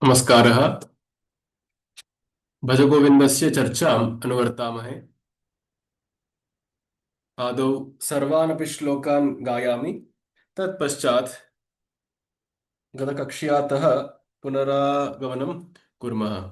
नमस्कारः। भजगोविन्दस्य चर्चाम् अनुवर्तामहे। आदौ सर्वानपि श्लोकान् गायामि। तत्पश्चात् गतकक्ष्यातः पुनरागमनं कुर्मः।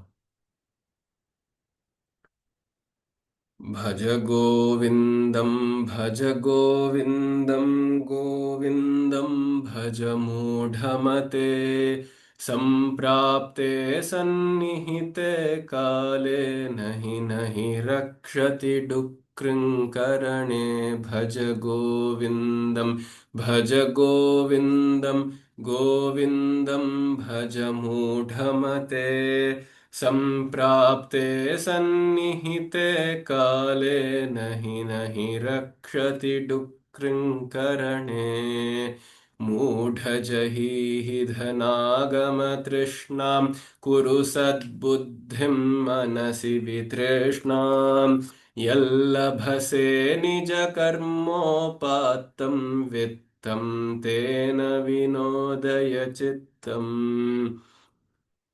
भज गोविन्दं भज गोविन्दं गोविन्दं भज मूढमते। सम्प्राप्ते सन्निहिते काले नहि नहि रक्षति डुक्कृङ्करणे। भज गोविन्दं भज गोविन्दं गोविन्दं भज मूढमते। सम्प्राप्ते सन्निहिते काले नहि नहि रक्षति डुक्कृङ्करणे। मूढजहीहि धनागमतृष्णां कुरु सद्बुद्धिं मनसि वितृष्णाम्। यल्लभसे निजकर्मोपात्तं वित्तं तेन विनोदय चित्तम्।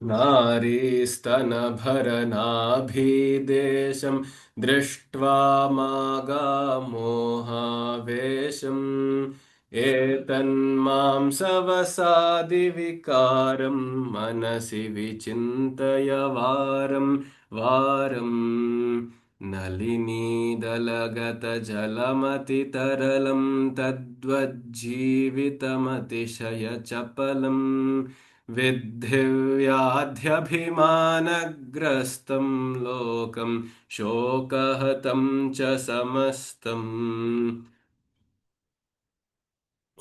नारीस्तनभरनाभिदेशं दृष्ट्वा मागामोहावेशम्। एतन्मांसवसादिविकारं मनसि विचिन्तय वारं वारम्। नलिनीदलगतजलमतितरलं तद्वज्जीवितमतिशयचपलम्। विद्धिव्याध्यभिमानग्रस्तं लोकं शोकहतं च समस्तम्।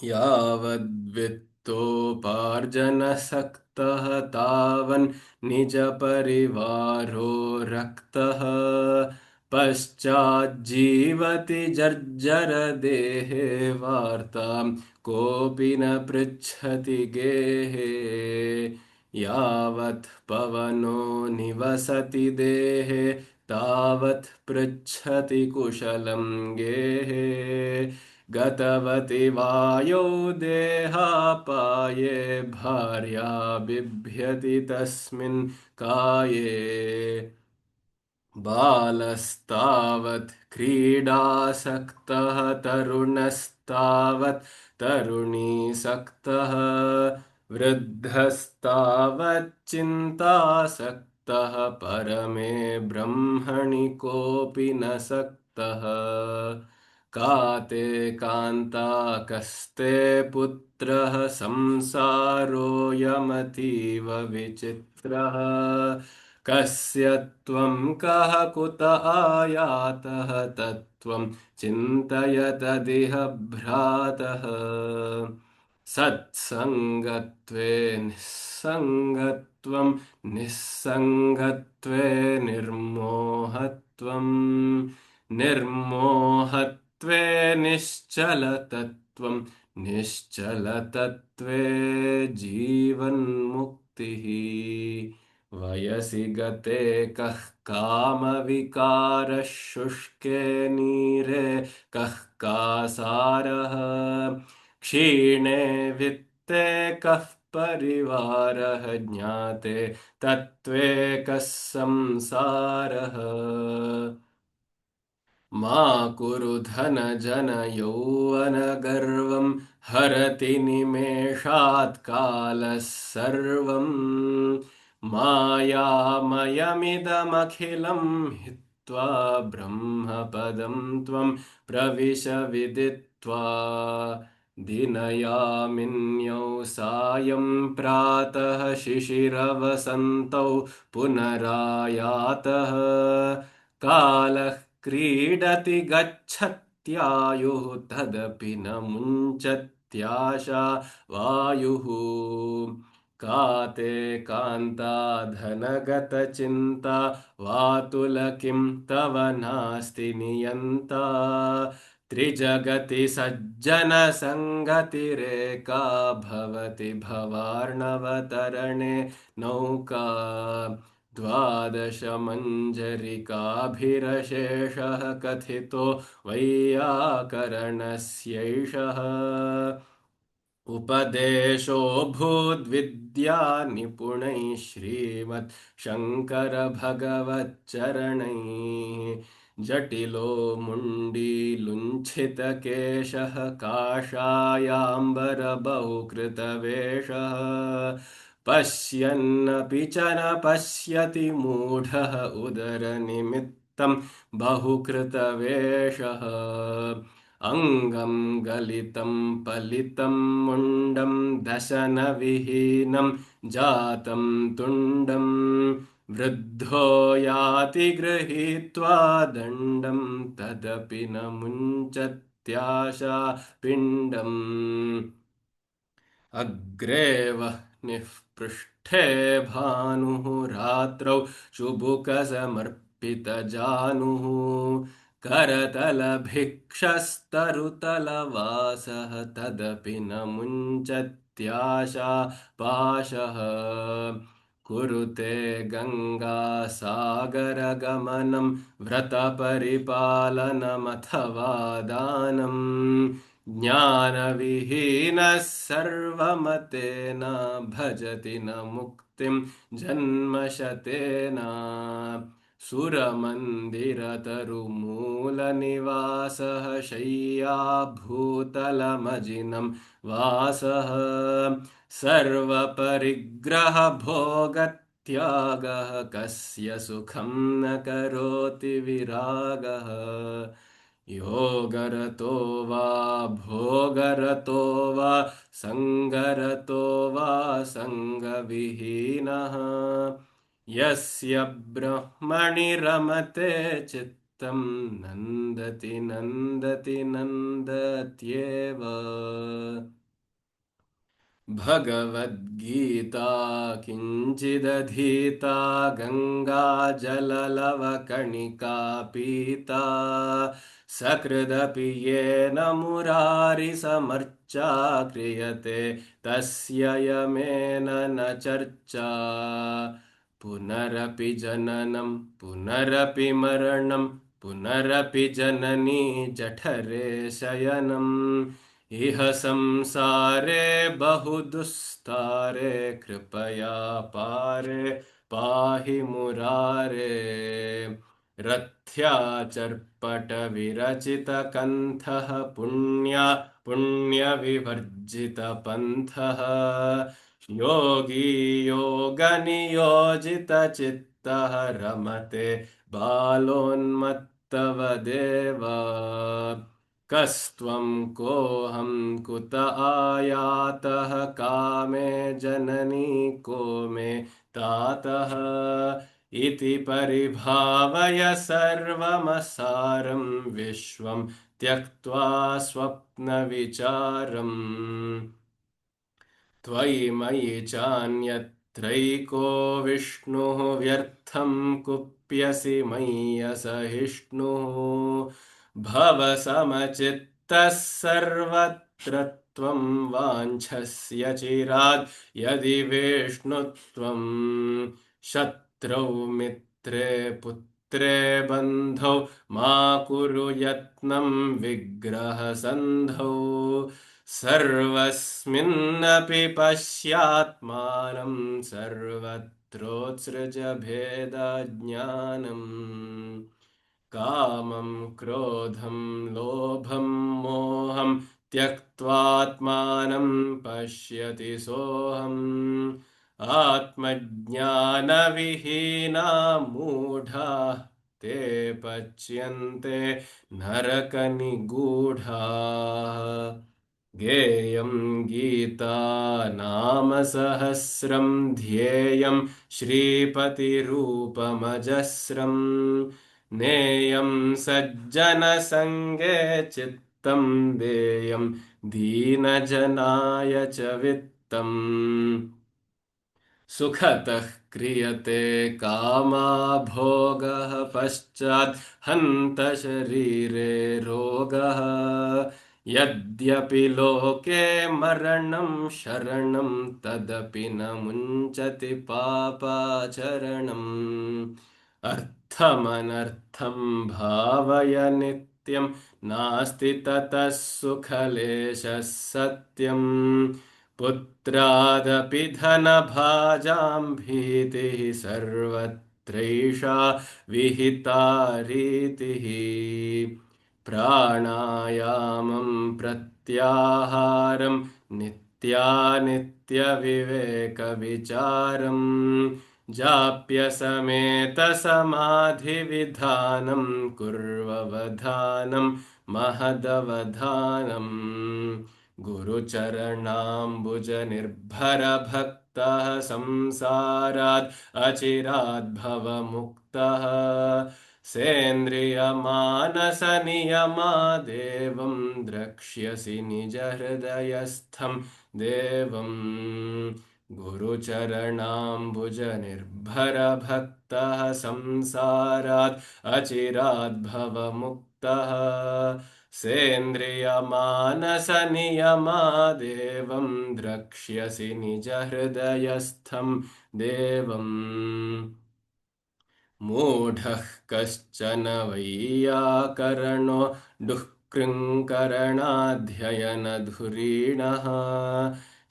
यावद्वित्तोपार्जनसक्तः तावन् निजपरिवारो रक्तः। पश्चाज्जीवति जर्जरदेहे वार्तां कोऽपि न पृच्छति गेहे। यावत् पवनो निवसति देहे तावत् पृच्छति कुशलं गेहे। गतवति वायो देहापाये भार्या बिभ्यति तस्मिन् काये। बालस्तावत् क्रीडासक्तः तरुणस्तावत् तरुणीसक्तः। वृद्धस्तावच्चिन्तासक्तः परमे ब्रह्मणि कोऽपि न सक्तः। का ते कान्ता कस्ते पुत्रः संसारोऽयमतीव विचित्रः। कस्य त्वं कः कुत आयातः तत्त्वं चिन्तय तदिह भ्रातः। सत्सङ्गत्वे निस्सङ्गत्वं निस्सङ्गत्वे निर्मोहत्वम्। निर्मोहत्वे निश्चलतत्त्वं निश्चलतत्त्वे जीवन्मुक्तिः। वयसि गते कः कामविकारः शुष्के नीरे कः कासारः। क्षीणे वित्ते कः परिवारः ज्ञाते तत्त्वे कः संसारः। मा कुरु धनजनयौवनगर्वं हरति निमेषात् कालः सर्वम्। मायामयमिदमखिलं हित्वा ब्रह्मपदं त्वं प्रविश विदित्वा। दिनयामिन्यौ सायं प्रातः शिशिरवसन्तौ पुनरायातः। कालः क्रीडति गच्छत्यायुः तदपि न मुञ्चत्याशा वायुः। का ते कान्ता धनगतचिन्ता वातुलकिं तव नास्ति नियन्ता। त्रिजगति सज्जनसङ्गतिरेका भवति भवार्णवतरणे नौका। द्वादशमञ्जरिकाभिरशेषः कथितो वैयाकरणस्यैषः। उपदेशो भूद्विद्या निपुणैः श्रीमत् शङ्कर भगवच्चरणैः जटिलो मुण्डीलुण्ठितकेशः काषायाम्बरबहुकृतवेषः पश्यन्नपि च न पश्यति मूढः उदरनिमित्तं बहुकृतवेषः अङ्गं गलितं पलितं मुण्डं दशनविहीनं जातं तुण्डं वृद्धो याति गृहीत्वा दण्डं तदपि न मुञ्चत्याशा पिण्डम् अग्रे वह्निः पृष्ठे भानुः रात्रौ चुबुकसमर्पितजानुः करतलभिक्षस्तरुतलवासः तदपि न मुञ्चत्याशा पाशः कुरुते गङ्गासागरगमनं व्रतपरिपालनमथवा दानम् ज्ञानविहीनः सर्वमतेन भजति न मुक्तिं जन्मशतेन सुरमन्दिरतरुमूलनिवासः शय्याभूतलमजिनं वासः सर्वपरिग्रहभोगत्यागः कस्य सुखं न करोति विरागः योगरतो वा भोगरतो वा सङ्गरतो वा सङ्गविहीनः यस्य ब्रह्मणि रमते चित्तं नन्दति नन्दति नन्दत्येव भगवद्गीता किञ्चिदधीता गङ्गाजललवकणिका पीता सकृदपि येन मुरारिसमर्चा क्रियते तस्य यमेन न चर्चा पुनरपि जननं पुनरपि मरणं पुनरपि जननी जठरे शयनम् इह संसारे बहुदुस्तारे कृपया पारे पाहि मुरारे रथ्याचर्पटविरचितकन्थः पुण्यविवर्जितपन्थः योगी योगनियोजितचित्तः रमते बालोन्मत्तवदेव कस्त्वं कोऽहं कुत आयातः कामे जननी को मे तातः इति परिभावय सर्वमसारं विश्वं त्यक्त्वा स्वप्नविचारम् त्वयि मयि चान्यत्रैको विष्णुः व्यर्थं कुप्यसि मय्यसहिष्णुः भवसमचित्तः सर्वत्र त्वं वाञ्छस्य चिरात् यदि विष्णुत्वं शत्रौ मित्रे पुत्रे बन्धौ मा कुरु यत्नं विग्रहसन्धौ सर्वस्मिन्नपि पश्यात्मानं सर्वत्रोत्सृज भेदज्ञानम् कामं क्रोधं लोभं मोहं त्यक्त्वात्मानं पश्यति सोऽहम् आत्मज्ञानविहीना मूढाः ते पच्यन्ते नरकनिगूढाः गेयं गीता नाम सहस्रं ध्येयं श्रीपतिरूपमजस्रम् नेयं सज्जनसङ्गे चित्तं देयं दीनजनाय च वित्तम् सुखतः क्रियते कामभोगः पश्चात् हन्त शरीरे रोगः यद्यपि लोके मरणं शरणं तदपि न मुञ्चति पापाचरणम् अर्थमनर्थं भावय नित्यम् सत्यं नास्ति ततः सुखलेशः सत्यम् पुत्रादपि धनभाजां भीतिः सर्वत्रैषा विहिता रीतिः प्राणायामं प्रत्याहारं नित्यानित्यविवेकविचारम् जाप्यसमेतसमाधिविधानं कुर्ववधानं महदवधानम् गुरुचरणाम्बुजनिर्भरभक्तः संसारात् अचिरात् भवमुक्तः सेन्द्रियमानसनियमादेवं द्रक्ष्यसि निजहृदयस्थं देवम् गुरुचरणाम्बुजनिर्भरभक्तः संसारात् अचिरात् भवमुक्तः सेन्द्रियमानसनियमादेवं द्रक्ष्यसि निजहृदयस्थं देवम् मूढः कश्चन वैयाकरणो दुःकृङ्करणाध्ययनधुरीणः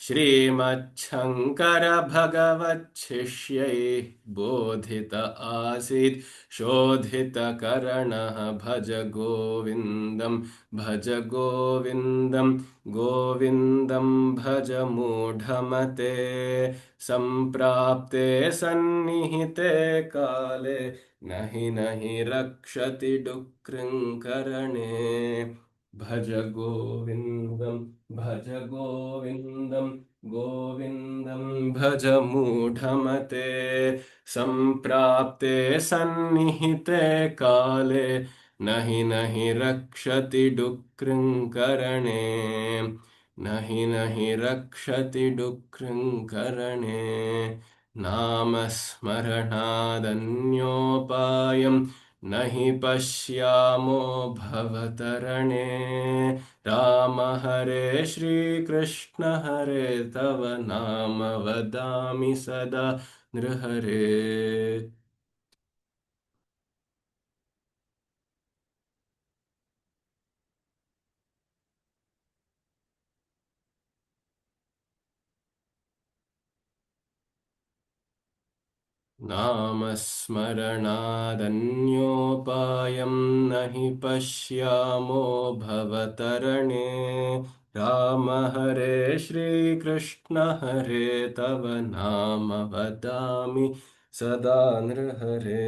श्रीमच्छङ्करभगवच्छिष्यैः बोधित आसीत् शोधितकरणः भज गोविन्दं भज गोविन्दं गोविन्दं भज मूढमते सम्प्राप्ते सन्निहिते काले नहि रक्षति डुक्कृङ्करणे भज गोविन्दं भज गोविन्दं गोविन्दं भज मूढमते सम्प्राप्ते सन्निहिते काले नहि रक्षति डुक्कृङ्करणे नहि रक्षति डुक्कृङ्करणे नामस्मरणादन्योपायं न हि पश्यामो भवतरणे राम हरे श्रीकृष्ण हरे तव नाम वदामि सदा नृहरे नामस्मरणादन्योपायं न हि पश्यामो भवतरणे राम हरे श्रीकृष्ण हरे तव नाम वदामि सदा नृहरे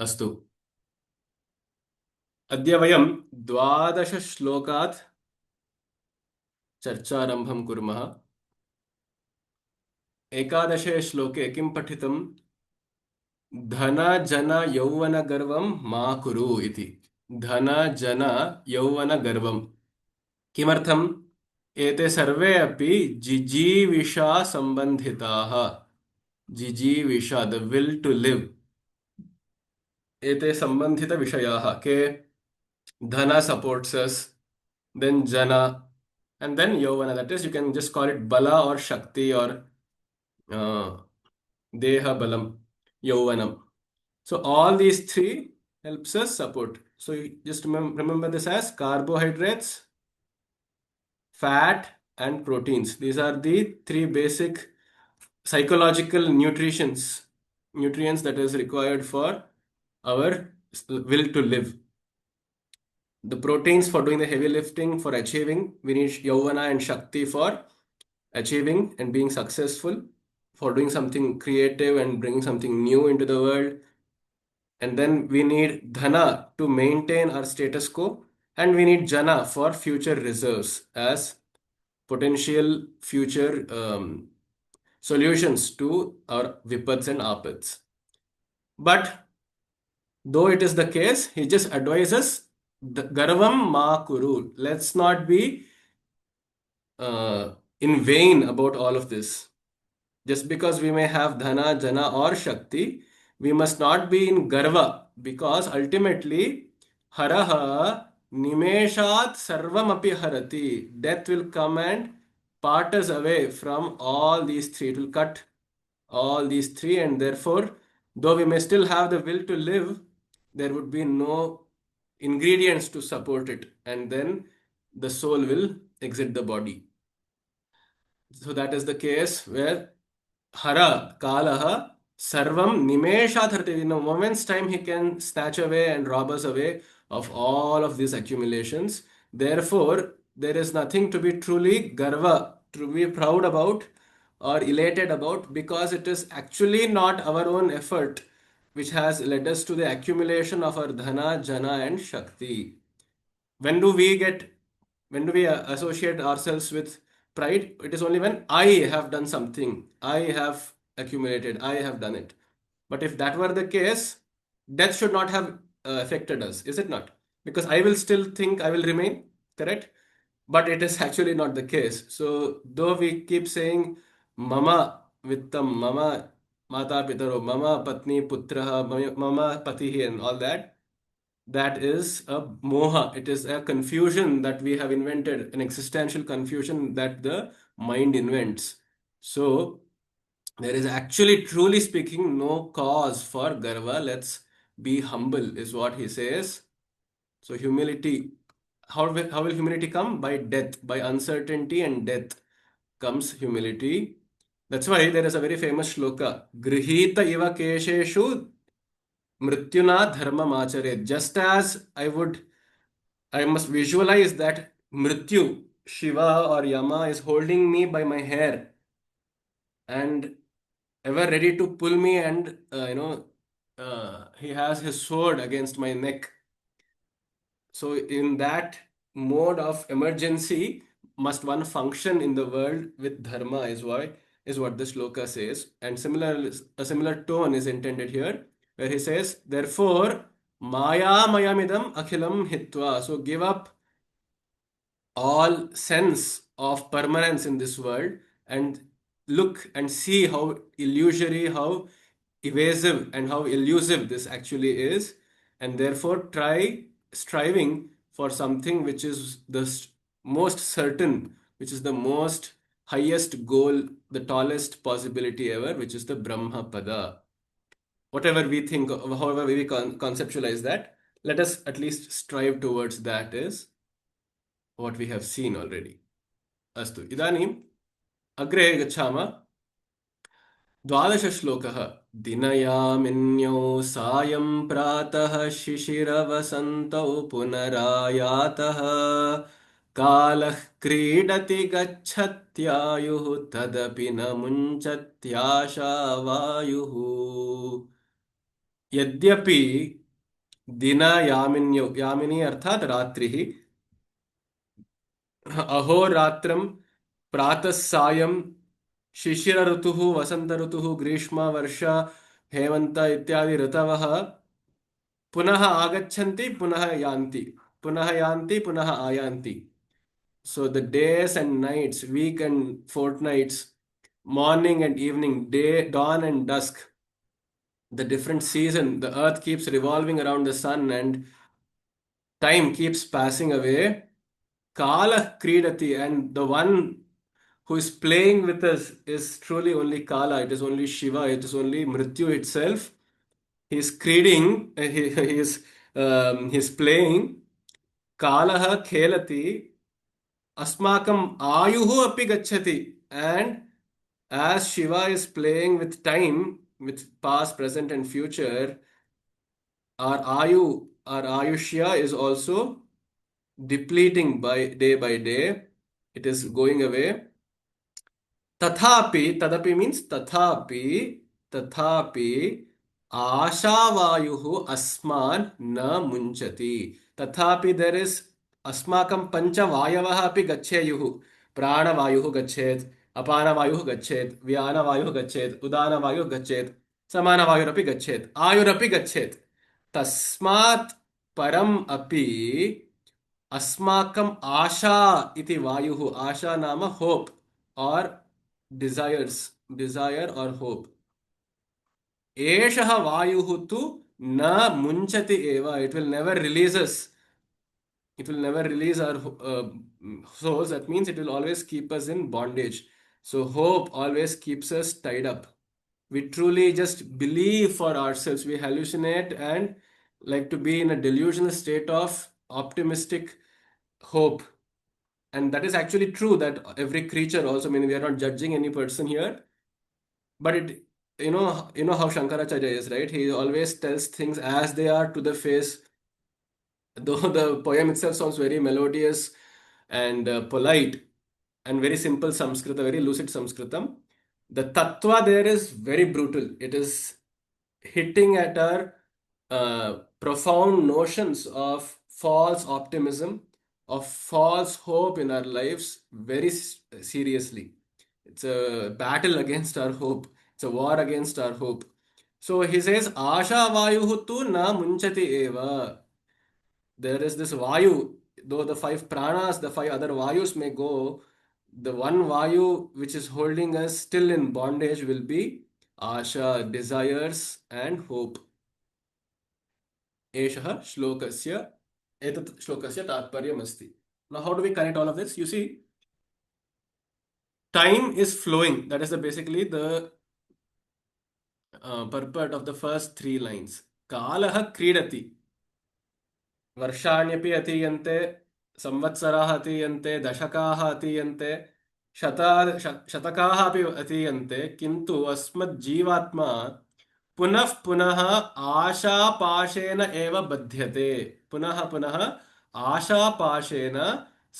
अस्तु अद्य वयं 12 श्लोकात् चर्चारम्भं कुर्मः एकादशे श्लोके किं पठितं धन जन यौवन गर्वं मा कुरु इति धन जन यौवन गर्वं किमर्थम् एते सर्वे अपि जिजीविषा सम्बन्धिताः जिजीविषा द विल टू लिव एते सम्बन्धितविषयाः के धन supports us then jana and then yovana that is you can just call it bala or shakti or uh, deha balam yovanam so all these three helps us support so you just remember this as carbohydrates fat and proteins these are the three basic psychological nutrients that is required for our will to live the proteins for doing the heavy lifting for achieving we need yavana and shakti for achieving and being successful for doing something creative and bringing something new into the world and then we need dhana to maintain our status quo and we need jana for future reserves as potential future solutions to our vipads and apads but though it is the case he just advises garvam ma kuru let's not be in vain about all of this just because we may have dhana jana or shakti we must not be in garva because ultimately haraha nimeshat sarvam api harati death will come and part us away from all these three. It will cut all these three, and therefore, though we may still have the will to live, there would be no ingredients to support it, and then the soul will exit the body. So that is the case where Hara, Kalaha, Sarvam Nimeshat Harti. In a moment's time, he can snatch away and rob us away of all of these accumulations. Therefore, there is nothing to be truly garva, to be proud about or elated about, because it is actually not our own effort which has led us to the accumulation of our dhana, jana, and shakti. When do we get, when do we associate ourselves with pride? It is only when I have done something, I have accumulated, I have done it. But if that were the case, death should not have affected us, is it not? Because I will still think I will remain, correct? But it is actually not the case. So though we keep saying mama vittam, mama mata pitaro, mama patni putraha, mama patihi, and all that, that is a moha. It is a confusion that we have invented, an existential confusion that the mind invents. So there is actually, truly speaking, no cause for garva. Let's be humble, is what he says. So humility, how will humility come? By death, by uncertainty and death comes humility. That's why there is a very famous shloka, Grihita iva kesheshu mrityuna dharma machare. Just as I must visualize that Mrityu, Shiva or Yama, is holding me by my hair and ever ready to pull me, and he has his sword against my neck. So in that mode of emergency, must one function in the world with dharma, is what the shloka says. And a similar tone is intended here, where he says, therefore, maya mayamidam akhilam hitva. So give up all sense of permanence in this world and look and see how illusory, how evasive, and how elusive this actually is, and therefore try striving for something which is the most certain, which is the most highest goal, the tallest possibility ever, which is the Brahma Pada. Whatever we think, however we conceptualize that, let us at least strive towards that, is what we have seen already. अस्तु, इदानीम् अग्रे गच्छामः। 12 श्लोकः। दिनयामिन्यौ सायं प्रातः शिशिरवसन्तौ पुनरायातः कालः क्रीडति गच्छत्यायुः तदपि न मुञ्चत्याशावायुः। यद्यपि दिनयामिन्यौ, यामिनी अर्थात रात्रिः, अहोरात्रं, प्रातः सायं, शिशिर ऋतुः, वसंत ऋतुः, ग्रीष्म वर्ष, हेमंत इत्यादि ऋतवः पुनः आगच्छन्ति, पुनः यान्ति, पुनः यान्ति, पुनः आयान्ति. So the days and nights, week and fortnights, morning and evening, day, dawn and dusk, the different season, the earth keeps revolving around the sun and time keeps passing away. Kala Kridati, and the one who is playing with us is truly only Kala. It is only Shiva. It is only Mrityu itself. He is creating. He is playing. Kalaha Khelati. Asmakam Ayuhu api gachati. And as Shiva is playing with time, with past, present, and future, our Ayushya is also depleting by day. It is going away. Tathapi, tadapi means tathapi, ashavayu asman na munchati. Tathapi, there is asmakam pancha vayavaha api gaccheyuhu. Prana vayuhu gacchet, apana vayuhu gacchet, vyana vayuhu gacchet, udana vayuhu gacchet, samana vayurapi gacchet, ayurapi gacchet. Tasmat param api अस्माकम आशा इति वायुः. आशा नाम hope और desires, desire or hope. एषः वायुः तु न मुञ्चति एव. It will never release us. It will never release our souls. That means it will always keep us in bondage. So hope always keeps us tied up. We truly just believe for ourselves. We hallucinate and like to be in a delusional state of optimistic hope. And that is actually true that every creature also, I mean, we are not judging any person here, but it, you know how Shankaracharya is, right? He always tells things as they are to the face. Though the poem itself sounds very melodious and polite and very simple Samskrita, very lucid Samskritam, the tattva there is very brutal. It is hitting at our profound notions of false optimism, of false hope in our lives very seriously. It's a battle against our hope. It's a war against our hope. So he says, Asha Vayuhu tu na munchati eva. There is this Vayu, though the five pranas, the five other Vayus may go, the one Vayu which is holding us still in bondage will be Asha, desires and hope. एषः श्लोकस्य एतत् श्लोकस्य तात्पर्यमस्ति. Now, how do we connect all of this? You see, time is flowing. That is basically the purport of the first three lines. Kalah क्रीडति. वर्षाण्यपि अतीयन्ते, संवत्सराः अतीयन्ते, दशकाः अतीयन्ते, शतकाः अपि अतीयन्ते, किन्तु अस्मज्जीवात्मा पुनः पुनः आशापाशेन एव बध्यते. पुनः पुनः आशापाशेन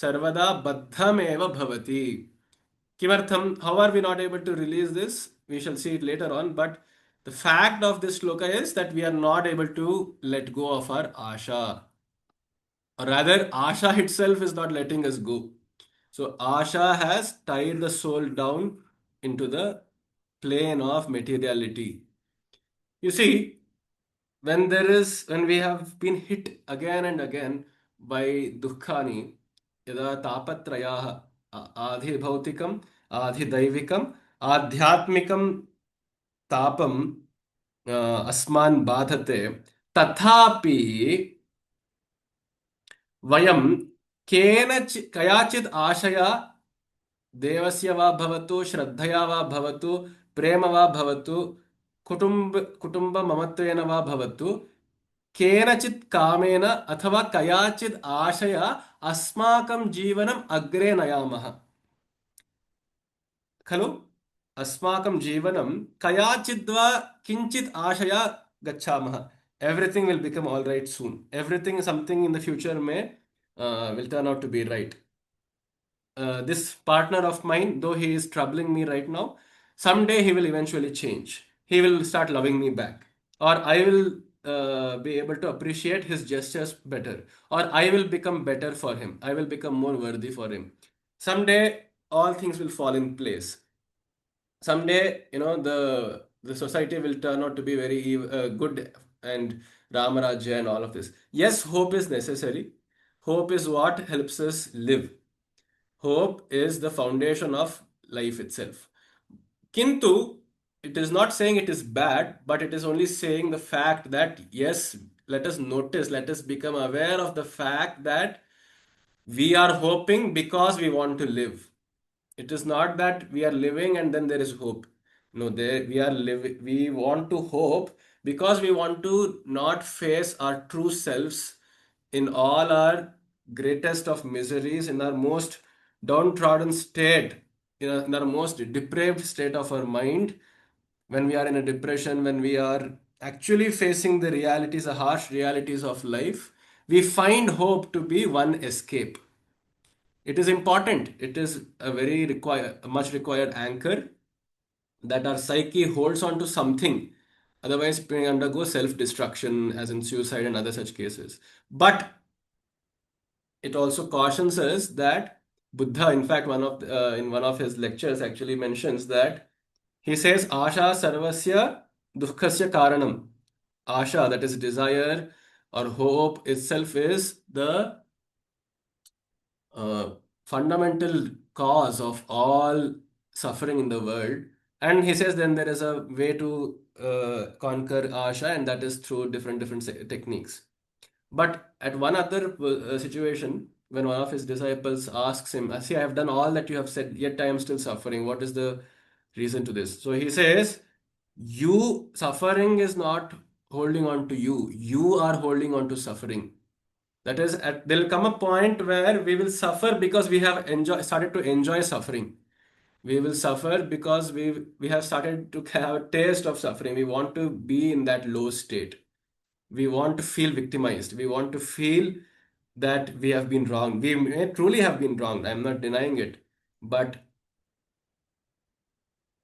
सर्वदा बद्धमेव भवति. किमर्थम? How are we not able to release this? We shall see it later on. But the fact of this shloka is that we are not able to let go of our asha. Or rather, asha itself is not letting us go. So asha has tied the soul down into the plane of materiality. You see, when we have been hit again and again by dukkhani, यदा तापत्रयाः आधिभौतिकम् आधिदैविकम् आध्यात्मिकं तापं अस्मान् बाधते, तथापि वयं कयाचित् आशया, देवस्य वा भवतु, श्रद्धया वा भवतु, प्रेम वा भवतु, कुटुम्बममत्वेन वा भवतु, केनचित् कामेन अथवा कयाचित् आशया अस्माकं जीवनम् अग्रे नयामः खलु. अस्माकं जीवनं कयाचित् वा किञ्चित् आशया गच्छामः. Everything will become all right soon. Everything, something in the future may will turn out to be right. This partner of mine, though he is troubling me right now, someday he will eventually change. He will start loving me back, or I will be able to appreciate his gestures better, or I will become better for him. I will become more worthy for him. Someday, all things will fall in place. Someday, the society will turn out to be very good and Ramarajya and all of this. Yes, hope is necessary. Hope is what helps us live. Hope is the foundation of life itself. Kintu, it is not saying it is bad, but it is only saying the fact that yes, let us notice, let us become aware of the fact that we are hoping because we want to live. It is not that we are living and then there is hope. No, there we are living. We want to hope because we want to not face our true selves in all our greatest of miseries, in our most downtrodden state, in our most depraved state of our mind, when we are in a depression, when we are actually facing the realities, the harsh realities of life, we find hope to be one escape. It is important. It is a much required anchor that our psyche holds on to something. Otherwise, it may undergo self-destruction, as in suicide and other such cases. But it also cautions us that Buddha, in fact, in one of his lectures, actually mentions that he says, "Asha sarvasya dukkhasya karanam." Asha, that is desire or hope itself, is the uh, fundamental cause of all suffering in the world. And he says then there is a way to conquer asha, and that is through different techniques. But at one other situation, when one of his disciples asks him, "See, I have done all that you have said, yet I am still suffering. What is the reason to this?" So he says, "You suffering is not holding on to you. You are holding on to suffering." That is, there'll come a point where we will suffer because we have started to enjoy suffering. We will suffer because we have started to have a taste of suffering. We want to be in that low state. We want to feel victimized. We want to feel that we have been wronged. We may truly have been wronged. I'm not denying it. But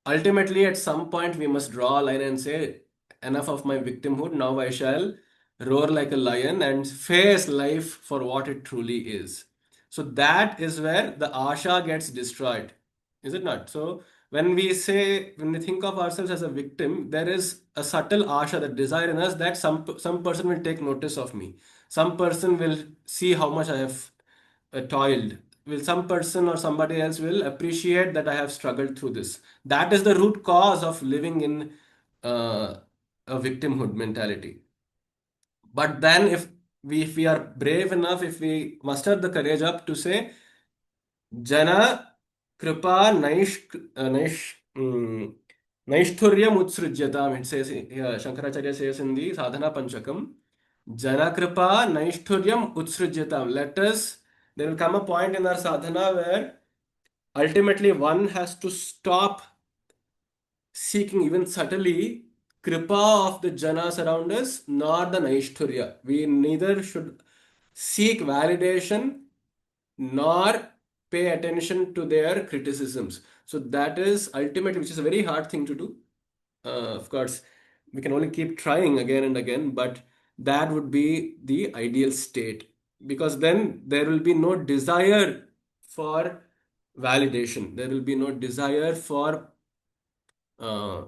ultimately, at some point, we must draw a line and say, enough of my victimhood. Now I shall roar like a lion and face life for what it truly is. So that is where the asha gets destroyed, is it not? So when we think of ourselves as a victim, there is a subtle asha, that desire in us, that some person will take notice of me. Some person will see how much I have toiled. Will some person or somebody else will appreciate that I have struggled through this? That is the root cause of living in a victimhood mentality. But then, if we are brave enough, if we muster the courage up to say, Jana Kripa Naishturyam Utsrujyatam, it says, Shankaracharya says in the Sadhana Panchakam, Jana Kripa Naishturyam Utsrujyatam. There will come a point in our sadhana where ultimately one has to stop seeking even subtly kripa of the janas around us, nor the naishthurya. We neither should seek validation nor pay attention to their criticisms. So that is ultimately, which is a very hard thing to do. Of course, we can only keep trying again and again, but that would be the ideal state, because then there will be no desire for validation. There will be no desire for uh,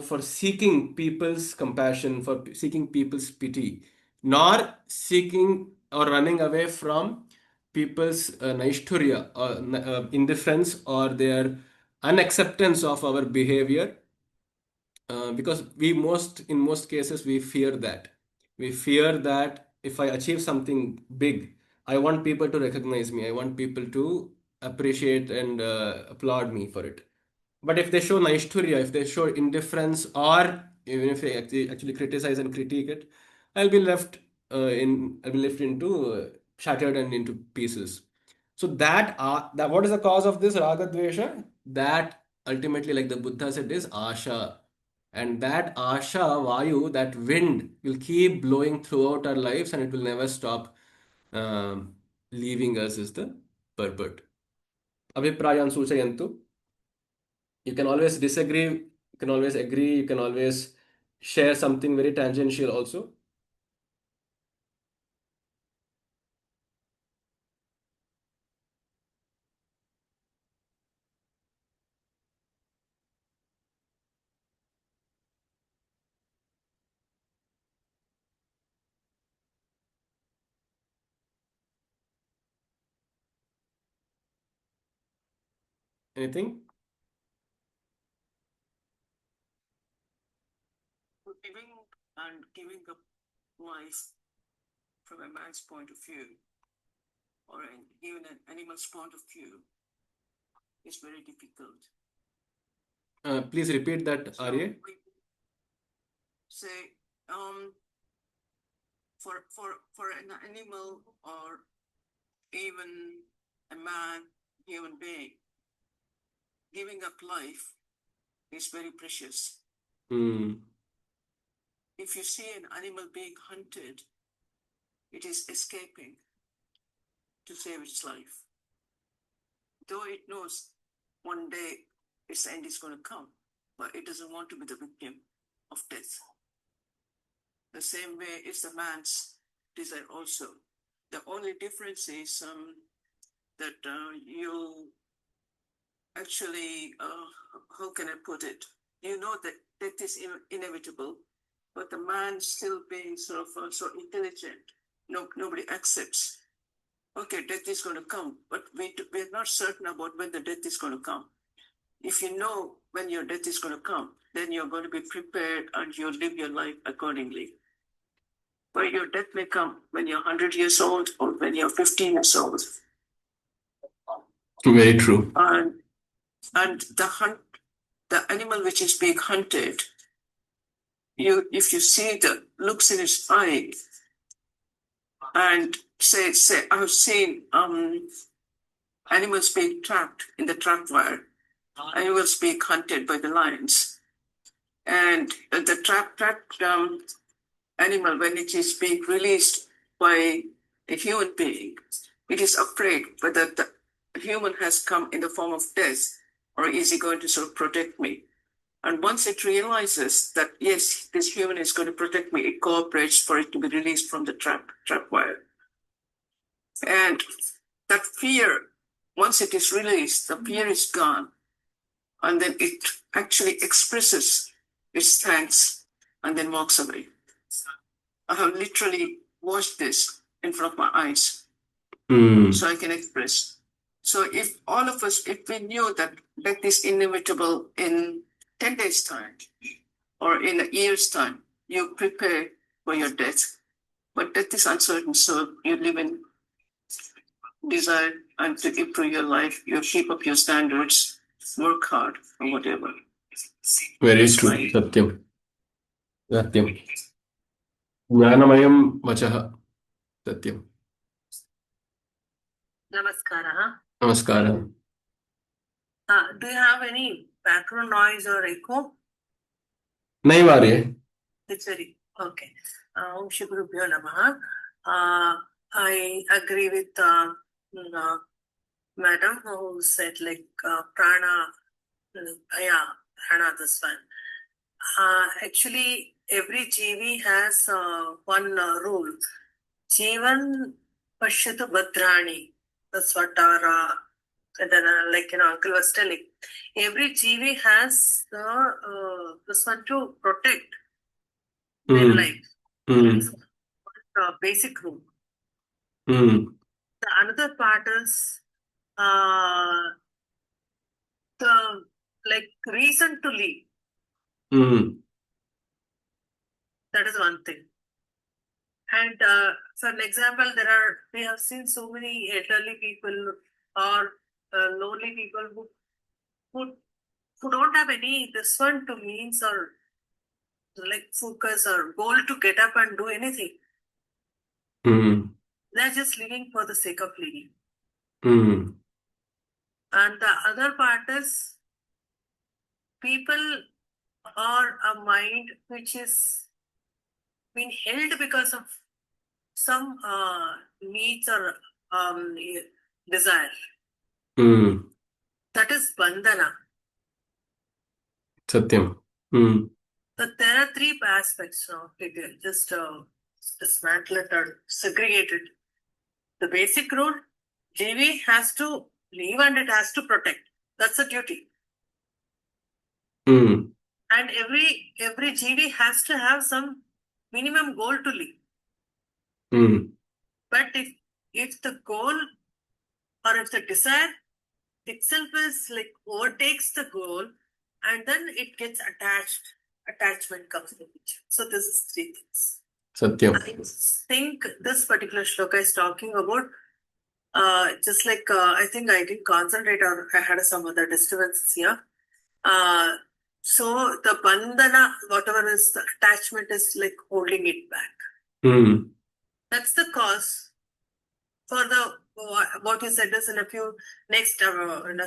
for seeking people's compassion, for seeking people's pity, nor seeking or running away from people's naishthurya, or indifference, or their unacceptance of our behavior, because in most cases we fear that. We fear that if I achieve something big, I want people to recognize me. I want people to appreciate and applaud me for it. But if they show naishthurya, if they show indifference, or even if they actually criticize and critique it, I'll be left into shattered and into pieces. So that what is the cause of this raga dvesha? That ultimately, like the Buddha said, is asha. And that asha, vayu, that wind will keep blowing throughout our lives, and it will never stop leaving us, is the purport. Abhiprayan suchayantu. You can always disagree, you can always agree, you can always share something very tangential also. Anything? Giving and giving up life from a man's point of view or even an animal's point of view is very difficult. Please repeat that, So Arya. we say for an animal or even a man, human being, giving up life is very precious. Hmm. If you see an animal being hunted, it is escaping to save its life. Though it knows one day its end is going to come, but it doesn't want to be the victim of death. The same way is the man's desire also. The only difference is that you actually, how can I put it? You know that death is inevitable, but the man still being sort of so intelligent, nobody accepts. Okay, death is going to come, but we're not certain about when the death is going to come. If you know when your death is going to come, then you're going to be prepared and you'll live your life accordingly. where your death may come when you're 100 years old or when you're 15 years old. Very true. And the animal which is being hunted, if you see the looks in his eye, and say I've seen animals being trapped in the trap wire, animals being hunted by the lions, and the trapped animal, when it is being released by a human being, it is afraid whether the human has come in the form of death, or is he going to sort of protect me? And once it realizes that, yes, this human is going to protect me, it cooperates for it to be released from the trap wire. And that fear, once it is released, the fear is gone. And then it actually expresses its thanks and then walks away. I have literally watched this in front of my eyes. So I can express. So if all of us, if we knew that death is inevitable in 10 days' time or in a year's time, you prepare for your death. But death is uncertain, so you live in desire and to improve your life, you keep up your standards, work hard or whatever. Very true. Satyam. Satyam. Jnanamayam vachah. Satyam. Namaskara. Namaskara. Do you have any background noise or echo? नहीं आ रही है. It's very okay. Om Shri Gurubhyo Namaha. I agree with Madam who said prana, prana this one. Actually, every GV has one rule. Jivan Pashyatu Bhadrani. That's what our uncle was telling. Every GV has this one to protect their life. That's one basic rule. The another part is the reason to live. That is one thing. And for an example, we have seen so many elderly people or lonely people who don't have any this one to means or focus or goal to get up and do anything. They're just living for the sake of living. And the other part is people are a mind which is being held because of some needs or desire. That is bandhana. Satyam. But there are three aspects now. Just dismantle it or segregate it. The basic rule, GV has to live and it has to protect. That's the duty. And every GV has to have some minimum goal to live. But if the goal or if the desire itself is overtakes the goal and then it gets attachment comes in the picture. So this is three things. Satyam. I think this particular shloka is talking about I think I didn't concentrate or I had some other disturbances here. So the bandhana, whatever is the attachment is holding it back. That's the cause for what you said is in a few next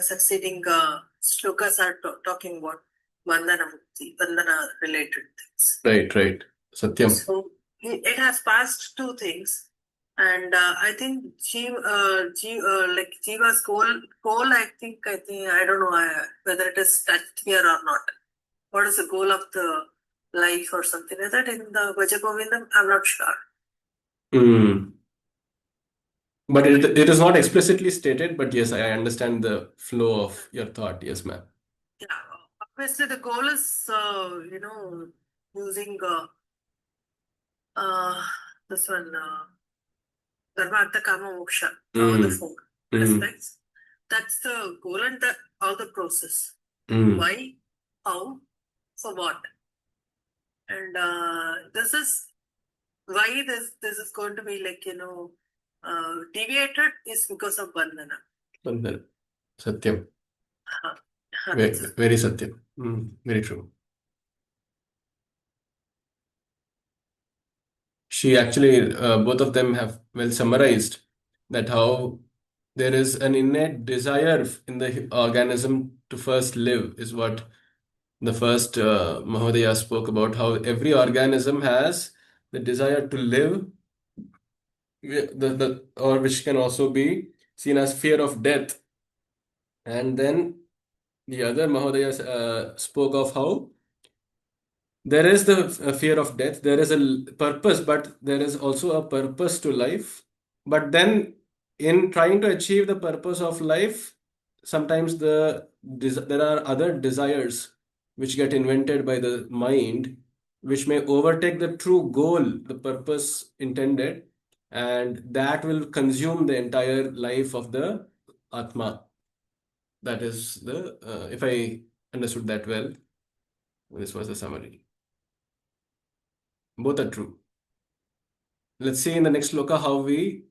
succeeding shlokas are talking about bandhana mukti, bandhana related things. Right. Satyam. So it has passed two things. And I think Jiva's goal, I think, I don't know whether it is touched here or not. What is the goal of the life or something like that in the Bhaja Govindam? I'm not sure. But it is not explicitly stated, but yes, I understand the flow of your thought. Yes, ma'am. Yeah, obviously the goal is, using this one, Dharma, Artha, Kama, Moksha, all the four aspects. That's the goal and all the process. Why, how, for what. And this is why this is going to be like, deviated is because of bandhana. Bandhana. Satyam. Very, Very Satyam. Very true. She actually, both of them have well summarized that how there is an innate desire in the organism to first live, is what the first Mahodaya spoke about, how every organism has the desire to live, or which can also be seen as fear of death. And then the other Mahodaya spoke of how there is the fear of death, there is a purpose, but there is also a purpose to life. But then, in trying to achieve the purpose of life, sometimes there are other desires which get invented by the mind, which may overtake the true goal, the purpose intended, and that will consume the entire life of the Atma. That is if I understood that well, this was the summary. Both are true. Let's see in the next shloka how we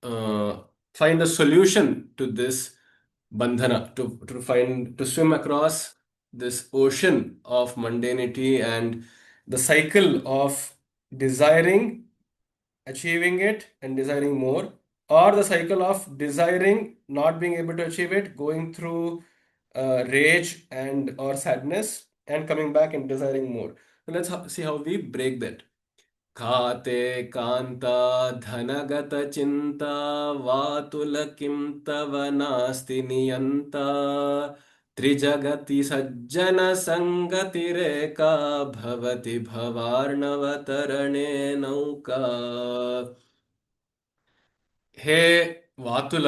uh, find a solution to this bandhana, to swim across this ocean of mundanity and the cycle of desiring, achieving it, and desiring more, or the cycle of desiring, not being able to achieve it, going through rage and or sadness, and coming back and desiring more. So let's see how we break that. खाते कान्ता धनगतचिन्ता वातुल किं तव नास्ति नियन्ता त्रिजगति सज्जनसङ्गतिरेका भवति भवार्णवतरणे नौका. हे वातुल,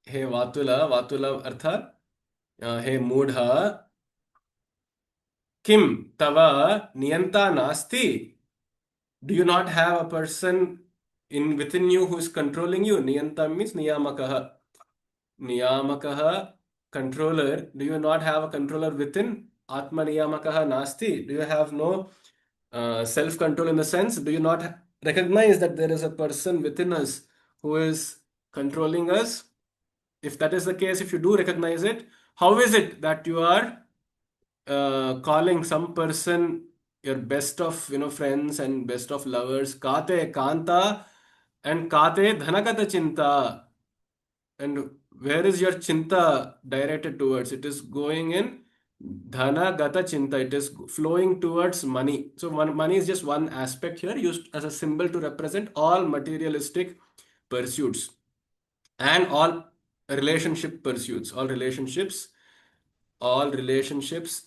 हे वातुल, वातुल अर्थात हे मूढ़, किम तव नियंता नास्ति. Do you not have a person in within you who is controlling you? Niyanta means niyamakaha. Niyamakaha, controller. Do you not have a controller within? Atma niyamakaha nasti. Do you have no self-control in the sense? Do you not recognize that there is a person within us who is controlling us? If that is the case, if you do recognize it, how is it that you are calling some person your best of friends and best of lovers kate kanta and kate dhanagata chinta, and where is your chinta directed towards? It is going in dhanagata chinta, it is flowing towards money. So money is just one aspect here, used as a symbol to represent all materialistic pursuits and all relationship pursuits. All relationships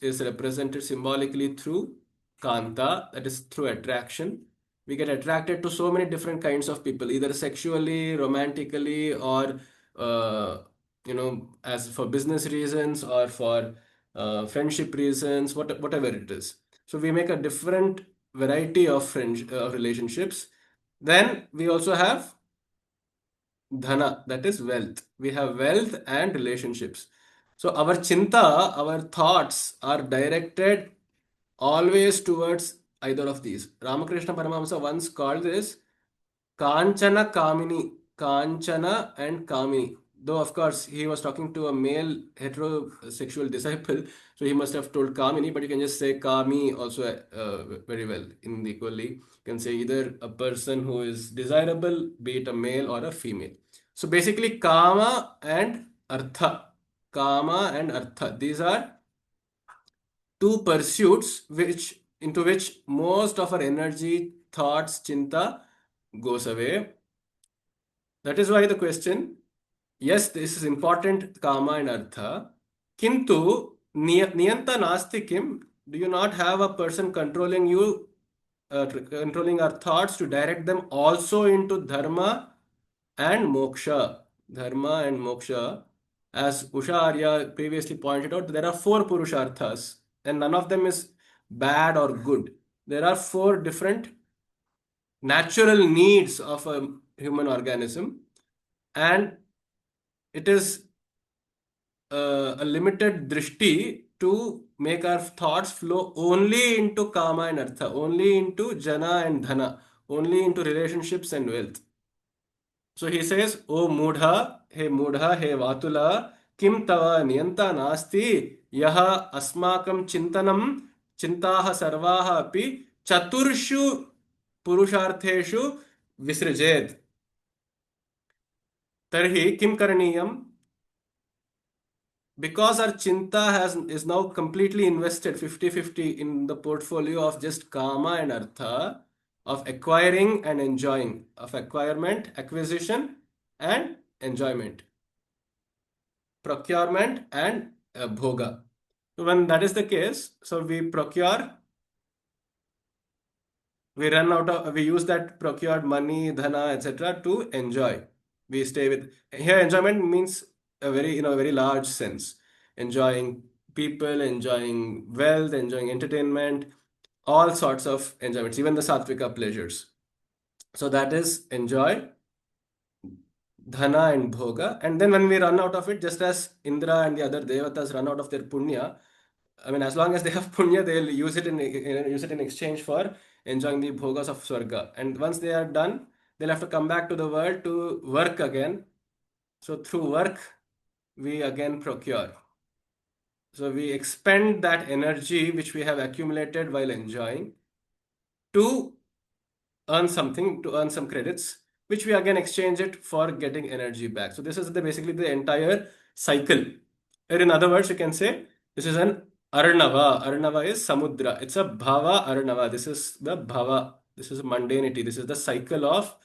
is represented symbolically through kanta, that is through attraction. We get attracted to so many different kinds of people, either sexually, romantically, or as for business reasons or for friendship reasons, whatever it is. So we make a different variety of relationships. Then we also have dhana, that is wealth. We have wealth and relationships. So our chinta, our thoughts are directed always towards either of these. Ramakrishna Paramahamsa once called this Kanchana Kamini, Kanchana and Kamini. Though, of course, he was talking to a male heterosexual disciple, so he must have told Kamini, but you can just say Kami also very well in the equally. You can say either a person who is desirable, be it a male or a female. So basically, Kama and Artha. Kama and Artha. These are two pursuits into which most of our energy, thoughts, chinta goes away. That is why the question, yes, this is important, kama and artha. Kintu niyanta nasti kim? Do you not have a person controlling you, controlling our thoughts to direct them also into dharma and moksha? Dharma and moksha. As Usha Arya previously pointed out, there are four purusharthas, and none of them is bad or good. There are four different natural needs of a human organism, and it is a limited drishti to make our thoughts flow only into kama and artha, only into jana and dhana, only into relationships and wealth. So he says, O Mudha, he Vatula, Kim Tava Niyanta Nasti, Yaha Asmakam Chintanam, Chintaha Sarvaha Api, Chaturshu Purushartheshu Visrijed. Tarhi Kim Karaniyam, because our chinta is now completely invested 50-50 in the portfolio of just kama and artha, of acquiring and enjoying, of acquirement, acquisition, and enjoyment, procurement, and bhoga. When that is the case, so we procure, we use that procured money, dhana, etc. to enjoy. We stay with, here enjoyment means a very, a very large sense. Enjoying people, enjoying wealth, enjoying entertainment, all sorts of enjoyments, even the sattvika pleasures. So that is enjoy, dhana and bhoga. And then when we run out of it, just as Indra and the other devatas run out of their punya, I mean, as long as they have punya, they'll use it in exchange for enjoying the bhogas of swarga. And once they are done, they'll have to come back to the world to work again. So through work, we again procure. So we expend that energy which we have accumulated while enjoying to earn something, to earn some credits, which we again exchange it for getting energy back. So this is basically the entire cycle. Or in other words, you can say this is an Arnava. Arnava is Samudra. It's a Bhava Arnava. This is the Bhava. This is mundanity. This is the cycle of,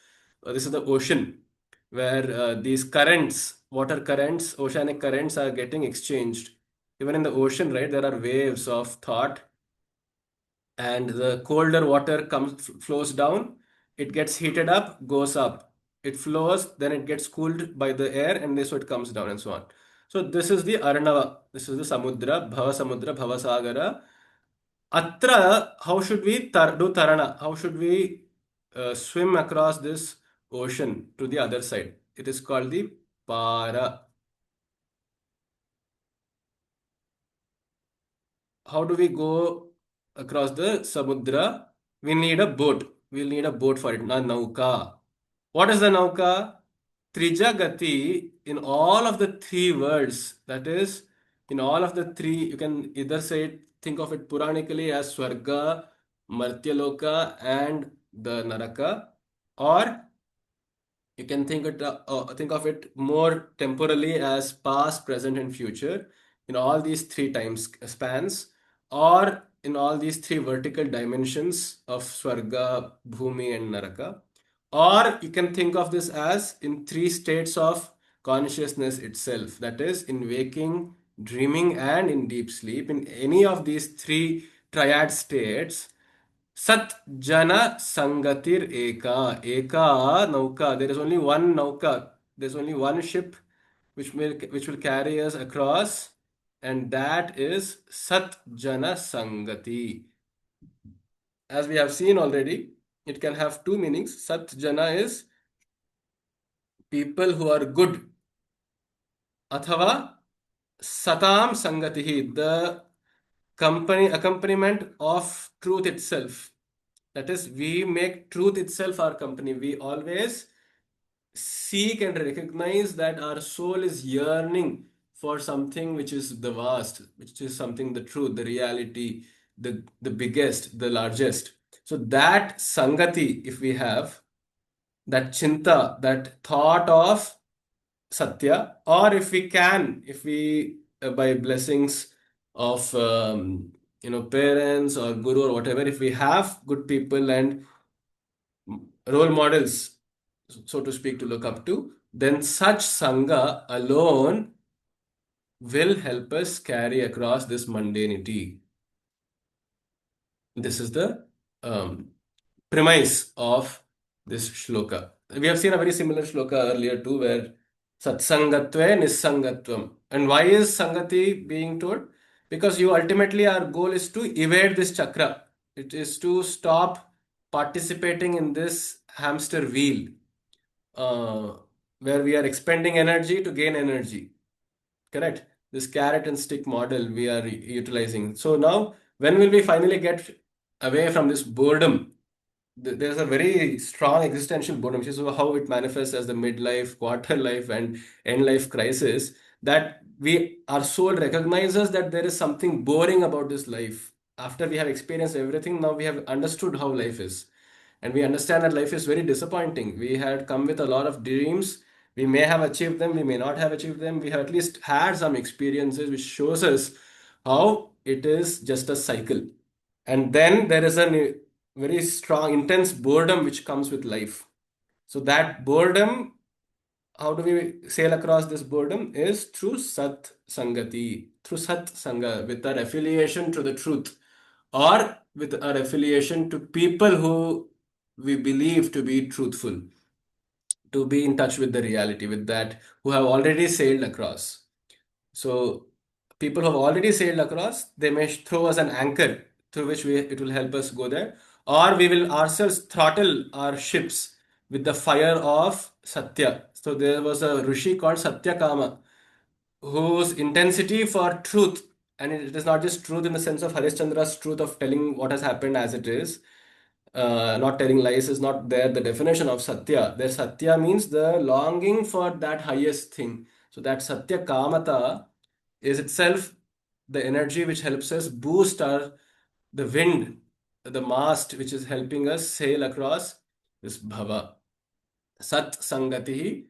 this is the ocean where these currents, water currents, oceanic currents are getting exchanged. Even in the ocean, right, there are waves of thought, and the colder water flows down, it gets heated up, goes up, it flows, then it gets cooled by the air, and so it comes down, and so on. So this is the Arnava, this is the Samudra, Samudra, Bhavasagara. Atra, how should we do Tarana? How should we swim across this ocean to the other side? It is called the Para. How do we go across the Samudra? We need a boat. We'll need a boat for it. Na nauka. What is the nauka? Trijagati in all of the three words. That is, in all of the three, you can either say it, think of it Puranically as Swarga, Martyaloka, and the Naraka, or you can think of it more temporally as past, present, and future in all these three time spans, or in all these three vertical dimensions of Swarga, Bhumi, and Naraka. Or you can think of this as in three states of consciousness itself, that is, in waking, dreaming, and in deep sleep. In any of these three triad states, Sat Jana Sangatir Eka. Eka Nauka. There is only one Nauka. There's only one ship which will carry us across, and that is Sat Jana Sangati. As we have seen already, it can have two meanings. Sat Jana is people who are good. Athava Satam Sangatihi, the accompaniment of truth itself. That is, we make truth itself our company. We always seek and recognize that our soul is yearning for something which is the vast, which is something the truth, the reality, the biggest, the largest. So that sangati, if we have, that chinta, that thought of Satya, or if we can, if we, by blessings of, parents or guru or whatever, if we have good people and role models, so to speak, to look up to, then such Sangha alone will help us carry across this mundanity. This is the premise of this shloka. We have seen a very similar shloka earlier too, where Satsangatve Nissangatvam. And why is Sangati being told? Because you ultimately, our goal is to evade this chakra. It is to stop participating in this hamster wheel, uh, where we are expending energy to gain energy. Correct? this carrot and stick model we are utilizing. So now, when will we finally get away from this boredom? There's a very strong existential boredom, which is how it manifests as the midlife, quarter life, and end life crisis. That we our soul recognizes that there is something boring about this life. After we have experienced everything, now we have understood how life is. And we understand that life is very disappointing. We had come with a lot of dreams. We may have achieved them, we may not have achieved them. We have at least had some experiences which shows us how it is just a cycle. And then there is a very strong, intense boredom which comes with life. So that boredom, how do we sail across this boredom? Is through Sat Sangati, through Sat Sangha, with our affiliation to the truth, or with our affiliation to people who we believe to be truthful, to be in touch with the reality, with that, who have already sailed across. So people who have already sailed across, they may throw us an anchor through which it will help us go there, or we will ourselves throttle our ships with the fire of Satya. So there was a rishi called Satyakama, whose intensity for truth, and it is not just truth in the sense of Harishchandra's truth of telling what has happened as it is, not telling lies is not there. The definition of Satya, there Satya means the longing for that highest thing. So that Satya Kamata is itself the energy which helps us boost the wind, the mast which is helping us sail across this bhava. Sat Sangati,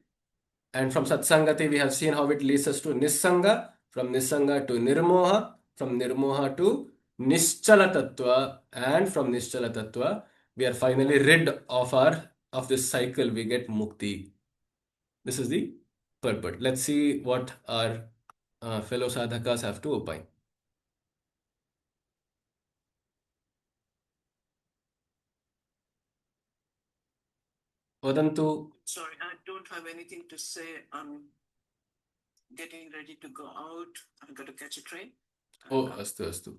and from Satsangati, we have seen how it leads us to Nissanga, from Nissanga to Nirmoha, from Nirmoha to Nischala Tattva, and from Nischala Tattva, we are finally rid of this cycle. We get Mukti. This is the purport. Let's see what our fellow sadhakas have to opine. Vadantu. Sorry, I don't have anything to say. I'm getting ready to go out. I've got to catch a train. Oh, astu, astu.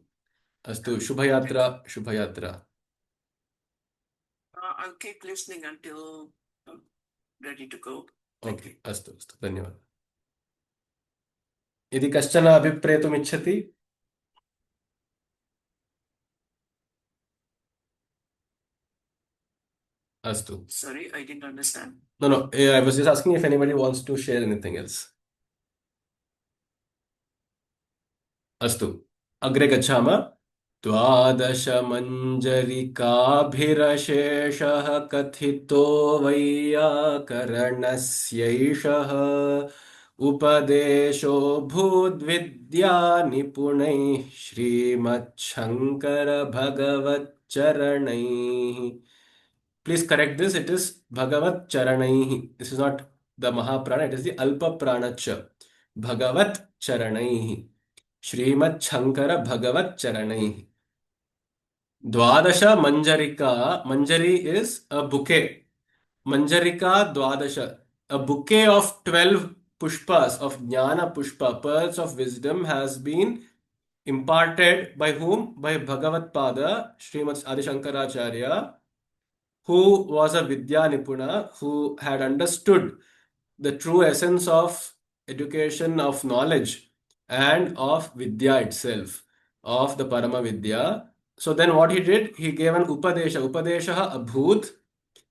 Astu, Shubhayatra, Shubhayatra. I'll keep listening until I'm ready to go. Okay, astu, astu. धन्यवादः. यदि कश्चन अभिप्रेतुमिच्छति, अस्तु. Sorry, I didn't understand. No, I was just asking if anybody wants to share anything else. अस्तु, अग्रे गच्छामः. द्वादशमञ्जरिकाभिरशेषः कथितो वैयाकरणस्यैषः उपदेशो भूद्विद्यानिपुणैः श्रीमच्छङ्करभगवच्चरणैः. Please correct this. It is Bhagavat Charanaihi. This is not the Mahaprana, it is the Alpa Pranacha. Bhagavat Charanaihi. Srimad Shankara Bhagavat Charanaihi. Dwadasha Manjarika. Manjari is a bouquet. Manjarika Dwadasha. A bouquet of 12 pushpas, of Jnana Pushpa, pearls of wisdom, has been imparted by whom? By Bhagavat Pada, Srimad Adi Shankaracharya, who was a Vidya Nipuna, who had understood the true essence of education, of knowledge, and of Vidya itself, of the Parama Vidya. So then what he did, he gave an Upadesha. Upadesha Abhut.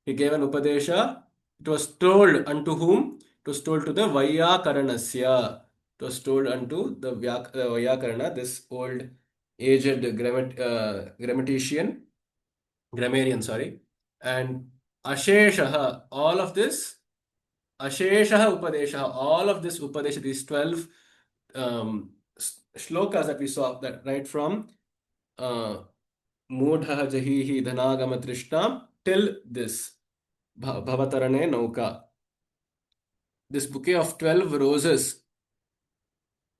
He gave an Upadesha. It was told unto whom? It was told to the Vayakaranasya. It was told unto the Vayakarana, this old aged grammarian, sorry. And Asheshaha, all of this, Asheshaha Upadesha, all of this Upadesha, these 12 shlokas that we saw, that right from Mudha Jahihi Dhanagama Trishnam till this Bhavatarane Nauka. This bouquet of 12 roses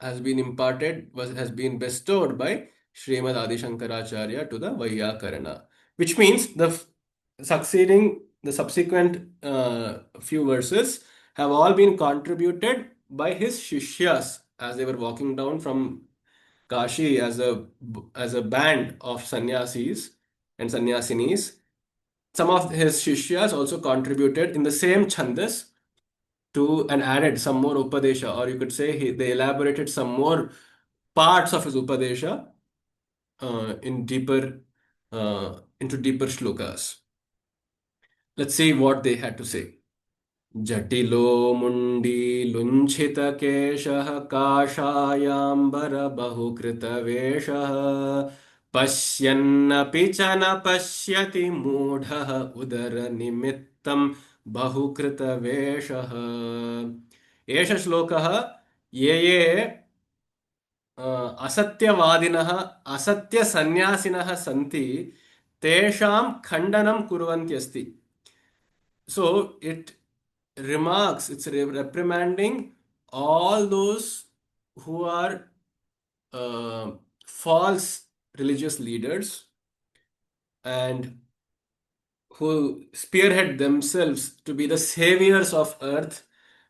has been has been bestowed by Srimad Adi Shankaracharya to the Vayyakarana, which means the subsequent few verses have all been contributed by his Shishyas as they were walking down from Kashi as a band of sannyasis and sannyasinis. Some of his Shishyas also contributed in the same Chandas, to and added some more Upadesha, or you could say they elaborated some more parts of his Upadesha in deeper into deeper shlokas. Let's see what they had to say. जटिलो मुण्डीलुण्ठितकेशः काषायाम्बरबहुकृतवेषः पश्यन्नपि च न पश्यति मूढः उदरनिमित्तं बहुकृतवेषः एष श्लोकः ये ये असत्यवादिनः असत्यसन्न्यासिनः सन्ति तेषां खण्डनं कुर्वन्त्यस्ति. So it remarks, it's reprimanding all those who are false religious leaders and who spearhead themselves to be the saviors of earth,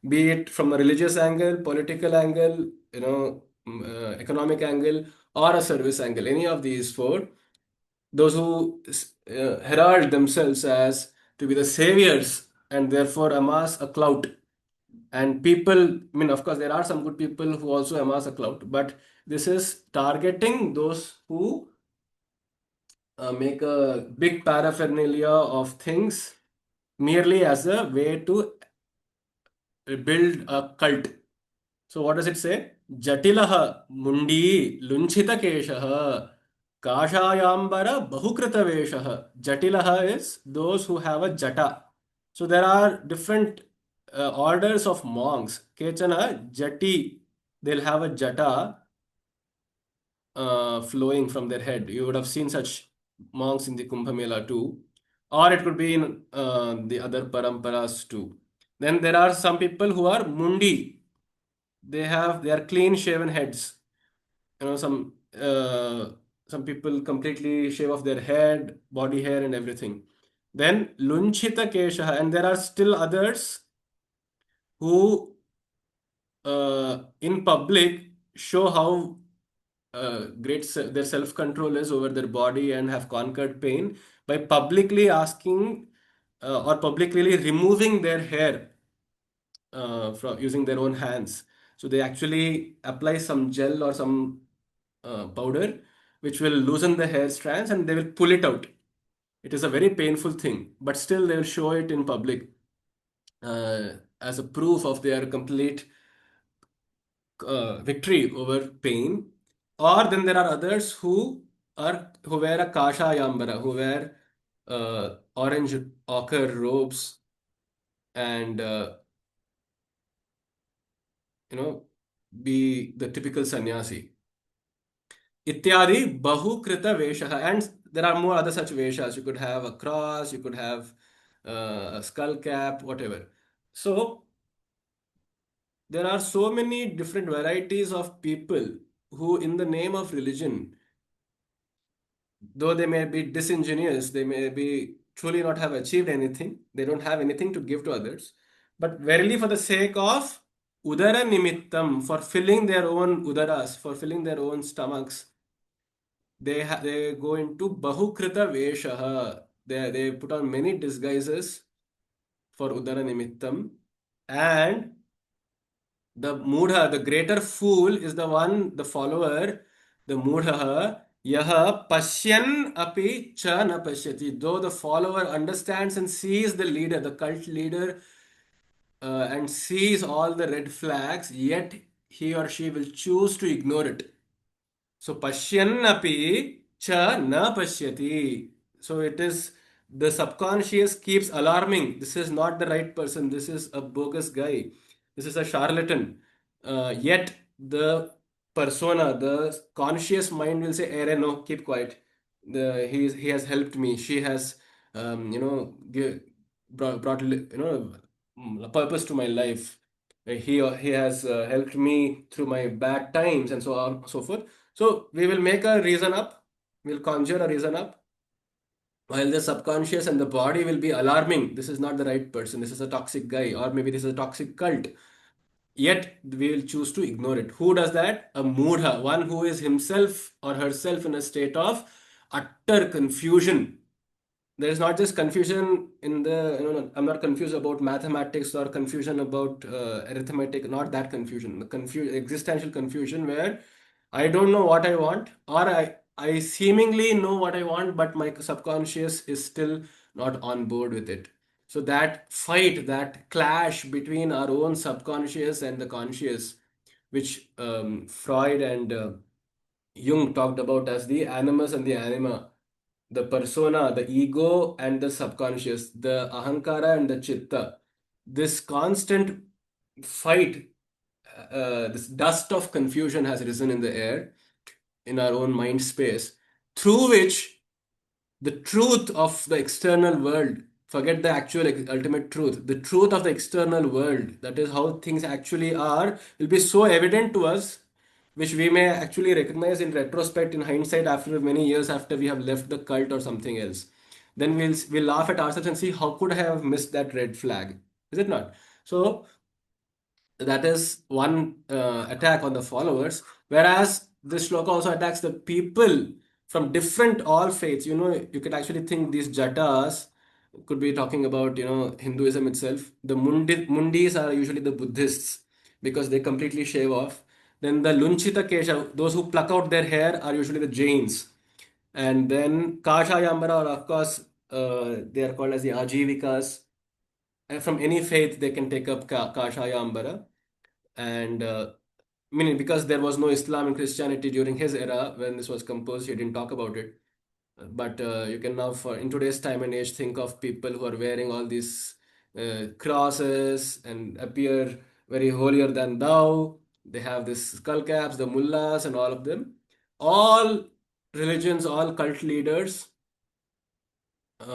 be it from a religious angle, political angle, economic angle, or a service angle, any of these four. Those who herald themselves as to be the saviors and therefore amass a clout. And people, I mean, of course, there are some good people who also amass a clout, but this is targeting those who make a big paraphernalia of things merely as a way to build a cult. So what does it say? Jatilaha mundi lunchita keshaha kashayambara bahukrita veshaha. Jatilaha is those who have a jata. So there are different orders of monks. Kechana jati, they'll have a jata flowing from their head. You would have seen such monks in the Kumbh Mela too, or it could be in the other paramparas too. Then there are some people who are mundi. They are clean shaven heads. Some people completely shave off their head, body hair, and everything. Then lunchita keshaha, and there are still others who in public show how their self control is over their body and have conquered pain by publicly asking or publicly removing their hair from using their own hands. So they actually apply some gel or some powder which will loosen the hair strands and they will pull it out. It is a very painful thing, but still they will show it in public as a proof of their complete victory over pain. Or then there are others who wear a kasha yambara, who wear orange ochre robes and you know be the typical sannyasi. Ityadi bahukrita veshaha, and there are more other such veshas. You could have a cross, you could have a skull cap, whatever. So there are so many different varieties of people who, in the name of religion, though they may be disingenuous, they may be truly not have achieved anything, they don't have anything to give to others, but verily for the sake of udara nimittam, for filling their own udaras, for filling their own stomachs, they go into bahukrita veshaha. They put on many disguises for udara nimittam, and the mudha, the greater fool, is the one, the follower, the mudha, yaha pashyan api cha na pashyati. Though the follower understands and sees the leader, the cult leader, and sees all the red flags, yet he or she will choose to ignore it. So pashyan api cha na pashyati. So it is the subconscious keeps alarming. This is not the right person. This is a bogus guy. This is a charlatan. Yet the persona, the conscious mind will say, "Ere no, keep quiet. He has helped me. She has brought a purpose to my life. He has helped me through my bad times and so on and so forth." So we will make a reason up, we'll conjure a reason up, while the subconscious and the body will be alarming. This is not the right person, this is a toxic guy, or maybe this is a toxic cult. Yet we will choose to ignore it. Who does that? A mudha, one who is himself or herself in a state of utter confusion. there is not just confusion in the, I'm not confused about mathematics or confusion about arithmetic, not that confusion. The existential confusion where I don't know what I want, or I seemingly know what I want, but my subconscious is still not on board with it. So that fight, that clash between our own subconscious and the conscious, which Freud and Jung talked about as the animus and the anima, the persona, the ego and the subconscious, the ahankara and the chitta. This constant fight, this dust of confusion has risen in the air in our own mind space, through which the truth of the external world, forget the actual ultimate truth, the truth of the external world, that is how things actually are, will be so evident to us, which we may actually recognize in retrospect, in hindsight, after many years after we have left the cult or something else. Then we'll laugh at ourselves and see how could I have missed that red flag, is it not? So that is one attack on the followers, whereas this shloka also attacks the people from different all faiths. You could actually think these jatas could be talking about, Hinduism itself. The mundis are usually the Buddhists because they completely shave off. Then the lunchita kesha, those who pluck out their hair, are usually the Jains. And then kashayambara, or of course, they are called as the ajivikas. And from any faith they can take up kashayambara. And meaning, because there was no Islam and Christianity during his era when this was composed, he didn't talk about it. But you can now, for in today's time and age, think of people who are wearing all these crosses and appear very holier than thou. They have this skull caps, the mullahs, and all of them. All religions, all cult leaders,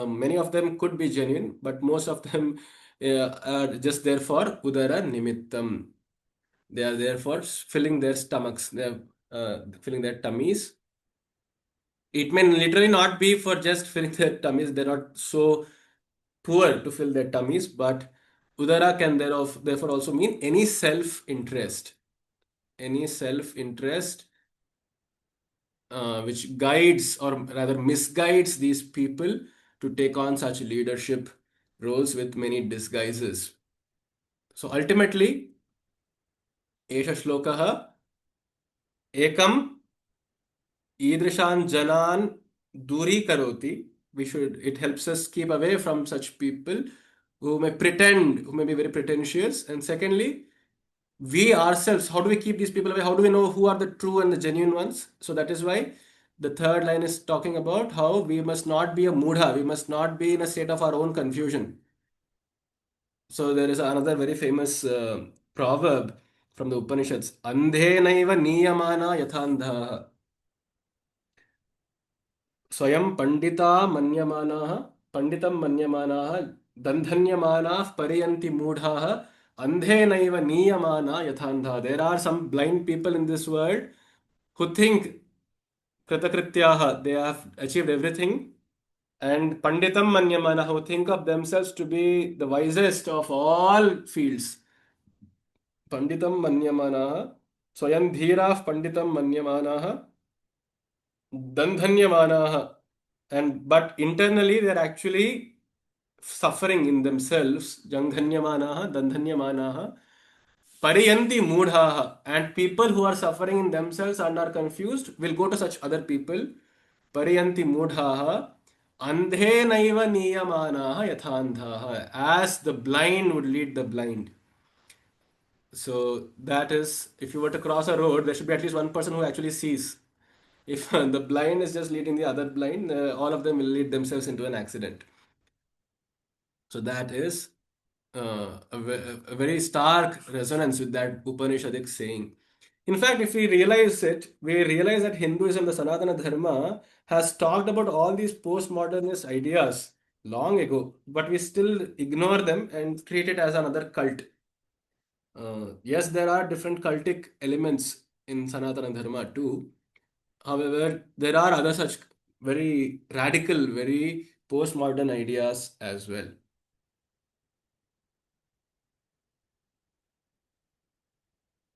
many of them could be genuine, but most of them are just there for udara nimittam. They are there for filling their stomachs. They are filling their tummies. It may literally not be for just filling their tummies. They're not so poor to fill their tummies, but udara can therefore also mean any self-interest. Any self-interest which guides or rather misguides these people to take on such leadership roles with many disguises. So ultimately, Esha Shlokaha Ekam ईदृशान जनान दूरी करोति. We should, it helps us keep away from such people who may pretend, who may be very pretentious. And secondly, we ourselves, how do we keep these people away? How do we know who are the true and the genuine ones? So that is why the third line is talking about how we must not be a mudha, we must not be in a state of our own confusion. So there is another very famous proverb from the Upanishads: andhe naiva niyamana yathandha. स्वयं Pandita मन्यमानाः पंडितं मन्यमानाः दन्धन्यमानाः परियन्ति मूढाः अंधेनैव नीयमाना यथान्धा. There are some blind people in this world who think kritakrityaah, they have achieved everything, and panditam manyamana, who think of themselves to be the wisest of all fields. Panditam manyamanaः, स्वयं धीराः पंडितं मन्यमानाः dandhanyamanaha. And but internally they're actually suffering in themselves. Jangdhanyamanaha, dandhanyamanaha, pariyanti moodhaha. And people who are suffering in themselves and are confused will go to such other people. Pariyanti moodhaha, andhe naiva niyamanaha yathandhaha, as the blind would lead the blind. So that is, if you were to cross a road, there should be at least one person who actually sees. If the blind is just leading the other blind, all of them will lead themselves into an accident. So that is a very stark resonance with that Upanishadic saying. In fact, if we realize it, we realize that Hinduism, the Sanatana Dharma, has talked about all these postmodernist ideas long ago, but we still ignore them and treat it as another cult. Yes, there are different cultic elements in Sanatana Dharma too. However, there are other such very radical, very postmodern ideas as well.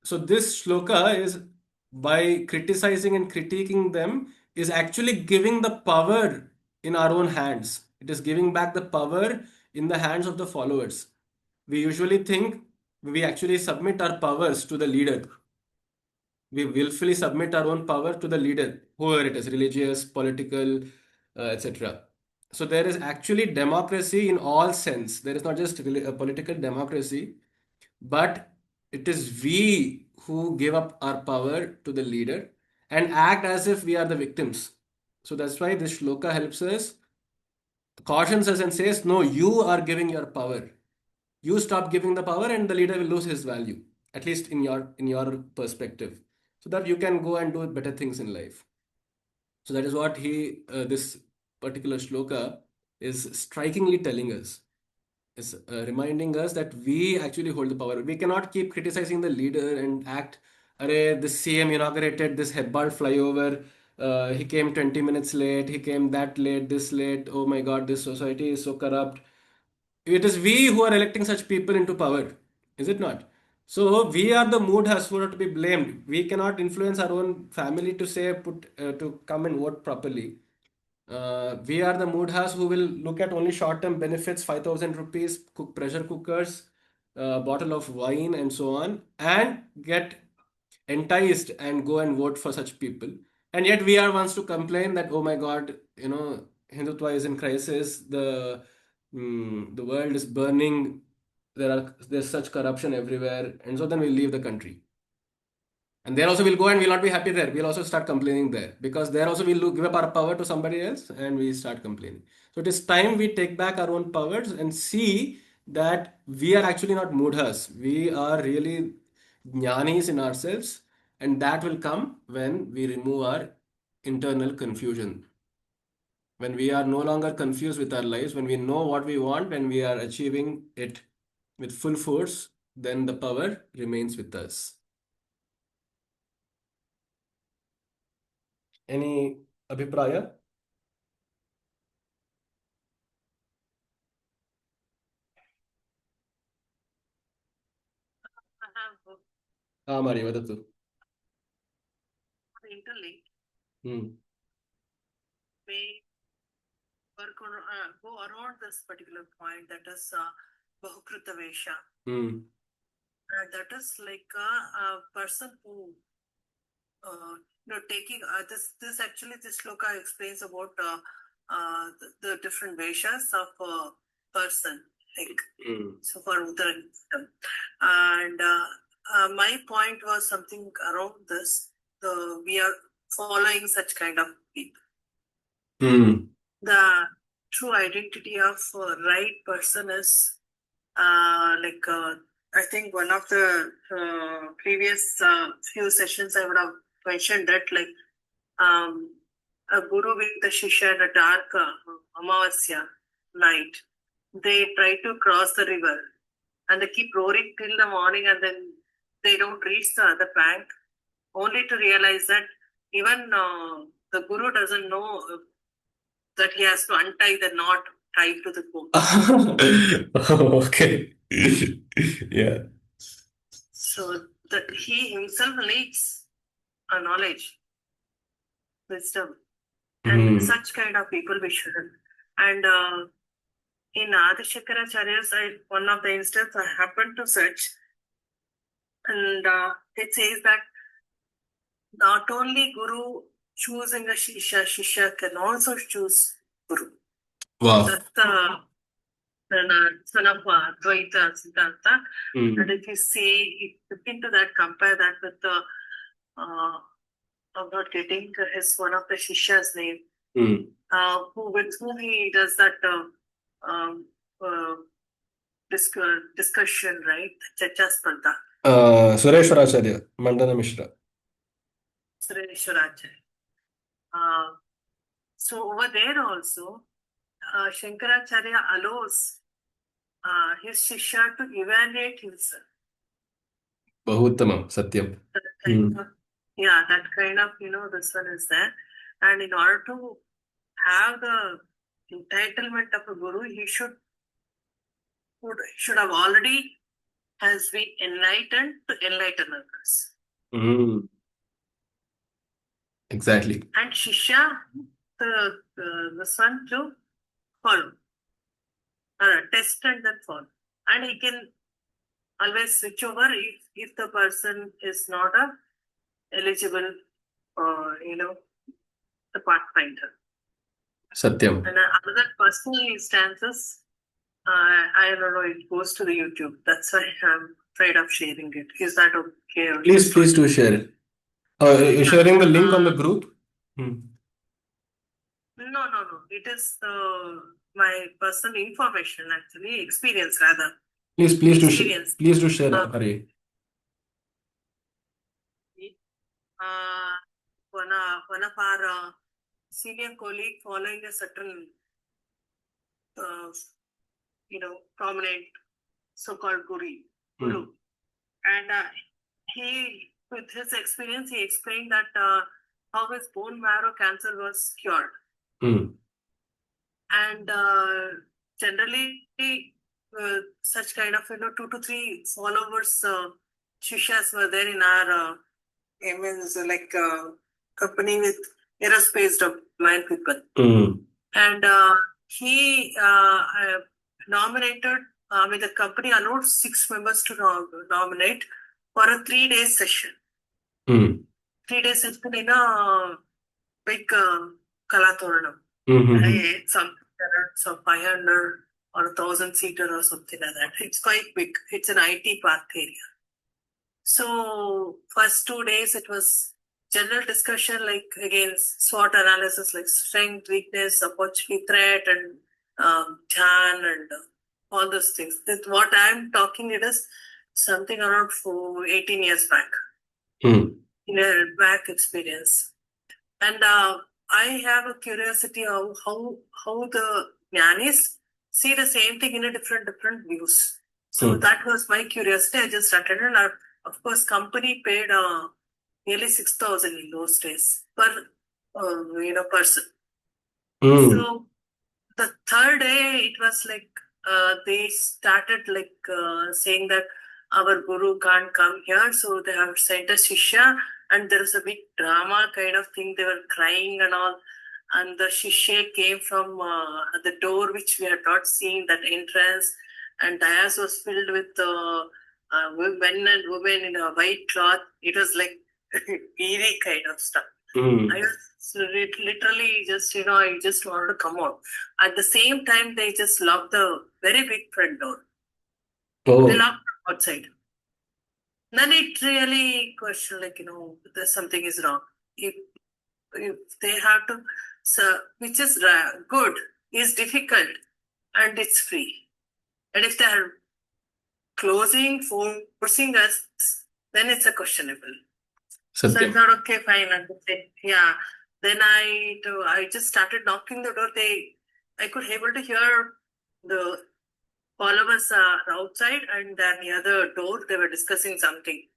So this shloka is, by criticizing and critiquing them, is actually giving the power in our own hands. It is giving back the power in the hands of the followers. We usually think we actually submit our powers to the leader. We willfully submit our own power to the leader, whoever it is, religious, political, etc. So there is actually democracy in all sense. There is not just a political democracy, but it is we who give up our power to the leader and act as if we are the victims. So that's why this shloka helps us, cautions us and says, no, you are giving your power. You stop giving the power and the leader will lose his value, at least in your perspective, so that you can go and do better things in life. So that is what this particular shloka is strikingly telling us, is reminding us that we actually hold the power. We cannot keep criticizing the leader and act, Array, the CM inaugurated this Hebbal flyover. He came 20 minutes late. He came that late, this late. Oh my God, this society is so corrupt. It is we who are electing such people into power, is it not? So we are the mudhas who are to be blamed. We cannot influence our own family to say to come and vote properly. We are the mudhas who will look at only short-term benefits, 5,000 rupees, pressure cookers, bottle of wine, and so on, and get enticed and go and vote for such people. And yet we are ones to complain that, oh my God, Hindutva is in crisis. The world is burning. There's such corruption everywhere, and so then we leave the country. And there also we'll go and we'll not be happy there. We'll also start complaining there because there also we'll give up our power to somebody else and we start complaining. So it is time we take back our own powers and see that we are actually not mudhas. We are really jnanis in ourselves, and that will come when we remove our internal confusion. When we are no longer confused with our lives, when we know what we want and we are achieving it with full force, then the power remains with us. Any abhipraya? I have Mari, vadatu. interlinked. Hmm. May work on go around this particular point, that is Bahukruta Vesha. Hmm. That is like a person who taking this actually this shloka explains about the different veshas of a person, like so for Uttarakhand. And my point was something around this. We are following such kind of people. The true identity of right person is I think one of the previous few sessions I would have mentioned that a guru with the shishya at a dark Amavasya night, they try to cross the river and they keep roaring till the morning and then they don't reach the other bank, only to realize that even the guru doesn't know that he has to untie the knot tied to the boat. Okay. Yeah. So that he himself needs a knowledge, wisdom, and such kind of people we should. And in Adi Shankaracharya's, one of the instances I happened to search, and it says that not only Guru choosing a Shishya, Shishya can also choose Guru. Wow. That's the son of Advaita Siddhanta. And if you see, look into that, compare that with the, I'm not getting his one of the Shishya's name, with whom he does that discussion, right? Chacha Spalta. Sureshwaracharya, Mandana Mishra. Sureshwaracharya. So over there also, Shankaracharya allows his Shishya to evaluate himself. Bahuttamam, Satyam. That kind of, this one is there. And in order to have the entitlement of a guru, he should have already has been enlightened to enlighten others. Exactly. And Shishya, this one too, follow. Test and then follow. And he can always switch over if the person is not eligible, the pathfinder. Satyam. And another personal instances, I don't know, it goes to the YouTube. That's why I'm afraid of sharing it. Is that okay? Please do share it. You're sharing the link on the group? No. It is my personal information, actually, experience rather. Please Experience. do share, Hari. One of our senior colleague following a certain, prominent so-called guru. And he, with his experience, he explained that how his bone marrow cancer was cured. And generally, such kind of 2 to 3 followers, shishas were there in our company with aerospace domain people. And he nominated. The company allowed 6 members to nominate for a 3-day session. 3-day session in a big Kalatoranam. Some 500 or 1,000-seater or something like that. It's quite big. It's an IT park area. So first 2 days it was general discussion, like again SWOT analysis, like strength, weakness, opportunity, threat, and Dhyan and all those things. That what I'm talking, it is something around 18 years back. In a back experience. And I have a curiosity of how the jnanis see the same thing in a different views. So that was my curiosity. I just started, and of course, company paid nearly 6,000 in those days per person. So the third day, it was like they started saying that our guru can't come here, so they have sent a shishya, and there was a big drama kind of thing. They were crying and all, and the shishya came from the door which we had not seen, that entrance, and dais was filled with men and women in a white cloth. It was like eerie kind of stuff. I was literally just, I just wanted to come out. At the same time, they just locked the very big front door. They locked outside. Then it really questioned, there's something is wrong. If they have to, which is good, is difficult, and it's free. And if they are forcing us, then it's a questionable. So I thought, okay, fine. And yeah. Then I just started knocking the door. I could able to hear the followers outside, and then near the door they were discussing something,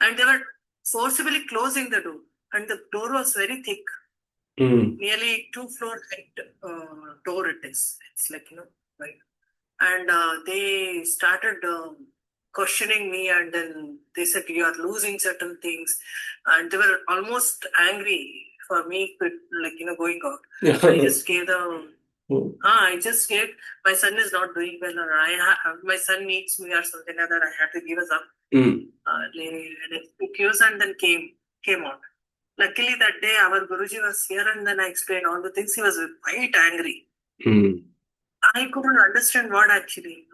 and they were forcibly closing the door, and the door was very thick, nearly 2-floor height door it is. It's like right, and they started questioning me, and then they said, you are losing certain things, and they were almost angry for me, going out. Yeah. I just gave my son is not doing well, or my son needs me or something like that. I had to give us up. Excuse, and then came out. Luckily that day our Guruji was here, and then I explained all the things. He was quite angry. I couldn't understand what actually.